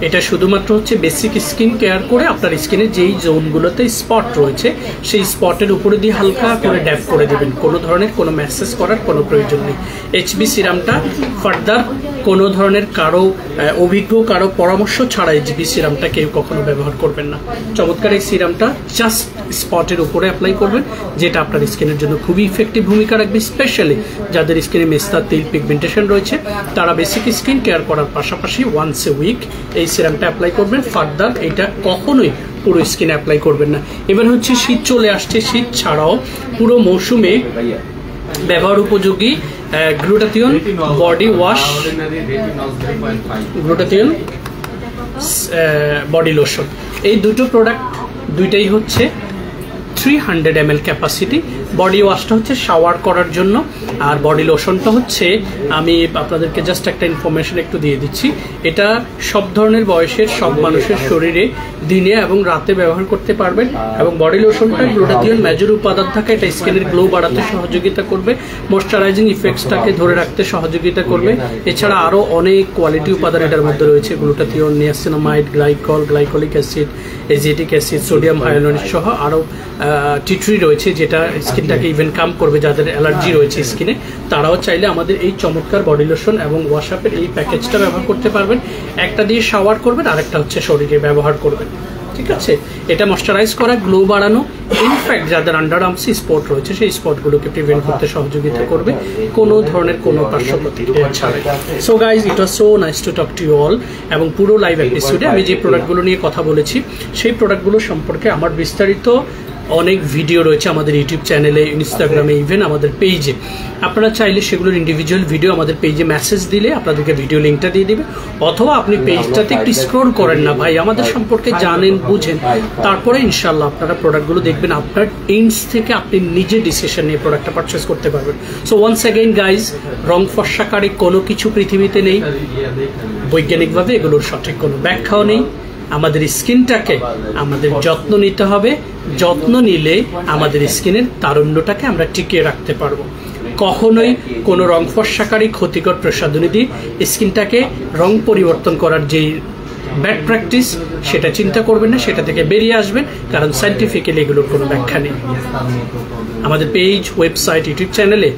Speaker 1: এটা শুধুমাত্র হচ্ছে বেসিক স্কিন কেয়ার করে আপনার স্কিনের যেই জোনগুলোতে স্পট রয়েছে সেই স্পটের উপরে দিয়ে হালকা করে ড্যাপ করে দেবেন, কোনো ধরনের কোনো ম্যাসেজ করার কোনো প্রয়োজন নেই। এইচবি সিরামটা ফার্দার কোনো ধরনের কারো অভিজ্ঞ কারো পরামর্শ ছাড়া এইচবি সিরামটা কেউ কখনো ব্যবহার করবেন না। চমৎকার এই সিরামটা জাস্ট স্পটের উপরে অ্যাপ্লাই করবেন, যেটা আপনার স্কিনের জন্য খুবই ইফেক্টিভ ভূমিকা রাখবে। স্পেশালি যাদের স্কিনে মেস্তা, তিল, পিগমেন্টেশন রয়েছে, তারা বেসিক স্কিন কেয়ার করার পাশাপাশি ওয়ান্স এ উইক এই সিরামটা অ্যাপ্লাই করবেন। ফার্দার এটা কখনোই পুরো স্কিনে অ্যাপ্লাই করবেন না। এবার হচ্ছে শীত চলে আসছে, শীত ছাড়াও পুরো মৌসুমে ব্যবহার উপযোগী glutathione body wash, glutathione body lotion. এই দুটো প্রোডাক্ট দুইটাই হচ্ছে 300 ml ক্যাপাসিটি। বডি ওয়াশটা হচ্ছে শাওয়ার করার জন্য, আর বডি লোশনটা হচ্ছে, আমি আপনাদেরকে জাস্ট একটা ইনফরমেশন একটু দিয়ে দিচ্ছি, এটা সব ধরনের বয়সের সব মানুষের শরীরে দিনে এবং রাতে ব্যবহার করতে পারবেন। এবং বডি লোশনটা গ্লুটাথিয়ন মেজর উপাদান থাকে, এটা স্কিনের গ্লো বাড়াতে সহযোগিতা করবে, ময়শ্চারাইজিং ইফেক্টসটাকে ধরে রাখতে সহযোগিতা করবে। এছাড়া আরও অনেক কোয়ালিটি উপাদান এটার মধ্যে রয়েছে, glutathione, niacinamide, glycol, glycolic acid, acetic acid, sodium hyaluronic সহ আরও টিট্রি রয়েছে, যেটা স্কিনটাকে ইভেন কাম করবে। যাদের অ্যালার্জি রয়েছে স্কিনে, তারাও চাইলে আমাদের এই চমৎকার বডি লোশন এবং ওয়াশ আপের এই প্যাকেজটা ব্যবহার করতে পারবেন। একটা দিয়ে শাওয়ার করবেন, আরেকটা হচ্ছে শরীরে ব্যবহার করবেন, ঠিক আছে? এটা ময়শ্চারাইজ করা, গ্লো বাড়ানো, ইনফ্যাক্ট যাদের আন্ডার আর্মসে স্পট রয়েছে সেই স্পটগুলোকে প্রিভেন্ট করতে সহযোগিতা করবে কোনো ধরনের কোনো পার্শ্ব প্রতিক্রিয়া ছাড়াই। So guys, it was so nice to talk to you all. এবং পুরো লাইভ এপিসোডে আমি যে প্রোডাক্টগুলো নিয়ে কথা বলেছি সেই প্রোডাক্টগুলো সম্পর্কে আমার বিস্তারিত অনেক ভিডিও রয়েছে আমাদের ইউটিউব চ্যানেলে, ইনস্টাগ্রামে, ইভেন আমাদের পেজে। আপনারা চাইলে সেগুলোর ইন্ডিভিজুয়াল ভিডিও আমাদের পেজে মেসেজ দিলে আপনাদেরকে ভিডিও লিঙ্কটা দিয়ে দিবে, অথবা আপনি পেজটাতে একটু স্ক্রল করেন না ভাই, আমাদের সম্পর্কে জানেন বুঝেন, তারপরে ইনশাল্লাহ আপনারা প্রোডাক্টগুলো দেখবেন, আপনার এইমস থেকে আপনি নিজে ডিসিশন নিয়ে প্রোডাক্টটা পারচেস করতে পারবেন। সো ওয়ান্স অ্যাগেইন গাইজ, রং ফর্সাকারী কোনো কিছু পৃথিবীতে নেই, বৈজ্ঞানিকভাবে এগুলোর সঠিক কোনো ব্যাখ্যাও নেই। আমাদের স্কিনটাকে আমাদের যত্ন নিতে হবে, যত্ন নিলে আমাদের স্কিনের তারুণ্যটাকে আমরা টিকিয়ে রাখতে পারবো। কখনোই কোনো রং ফর্সাকারী ক্ষতিকর প্রসাধনী দিয়ে স্কিনটাকে রং পরিবর্তন করার যেই ব্যাড প্র্যাকটিস, সেটা চিন্তা করবেন না, সেটা থেকে বেরিয়ে আসবেন, কারণ সায়েন্টিফিক্যালি এগুলোর কোনো ব্যাখ্যা নেই। আমাদের পেজ, ওয়েবসাইট, ইউটিউব চ্যানেলে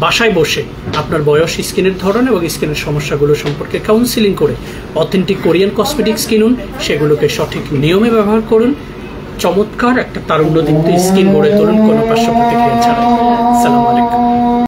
Speaker 1: বাসায় বসে আপনার বয়স, স্কিনের ধরন এবং স্কিনের সমস্যাগুলো সম্পর্কে কাউন্সিলিং করে অথেন্টিক কোরিয়ান কসমেটিক্স কিনুন, সেগুলোকে সঠিক নিয়মে ব্যবহার করুন, চমৎকার একটা তারুণ্যদীপ্ত স্কিন গড়ে তুলুন কোনো পার্শ্ব প্রতিক্রিয়া ছাড়া।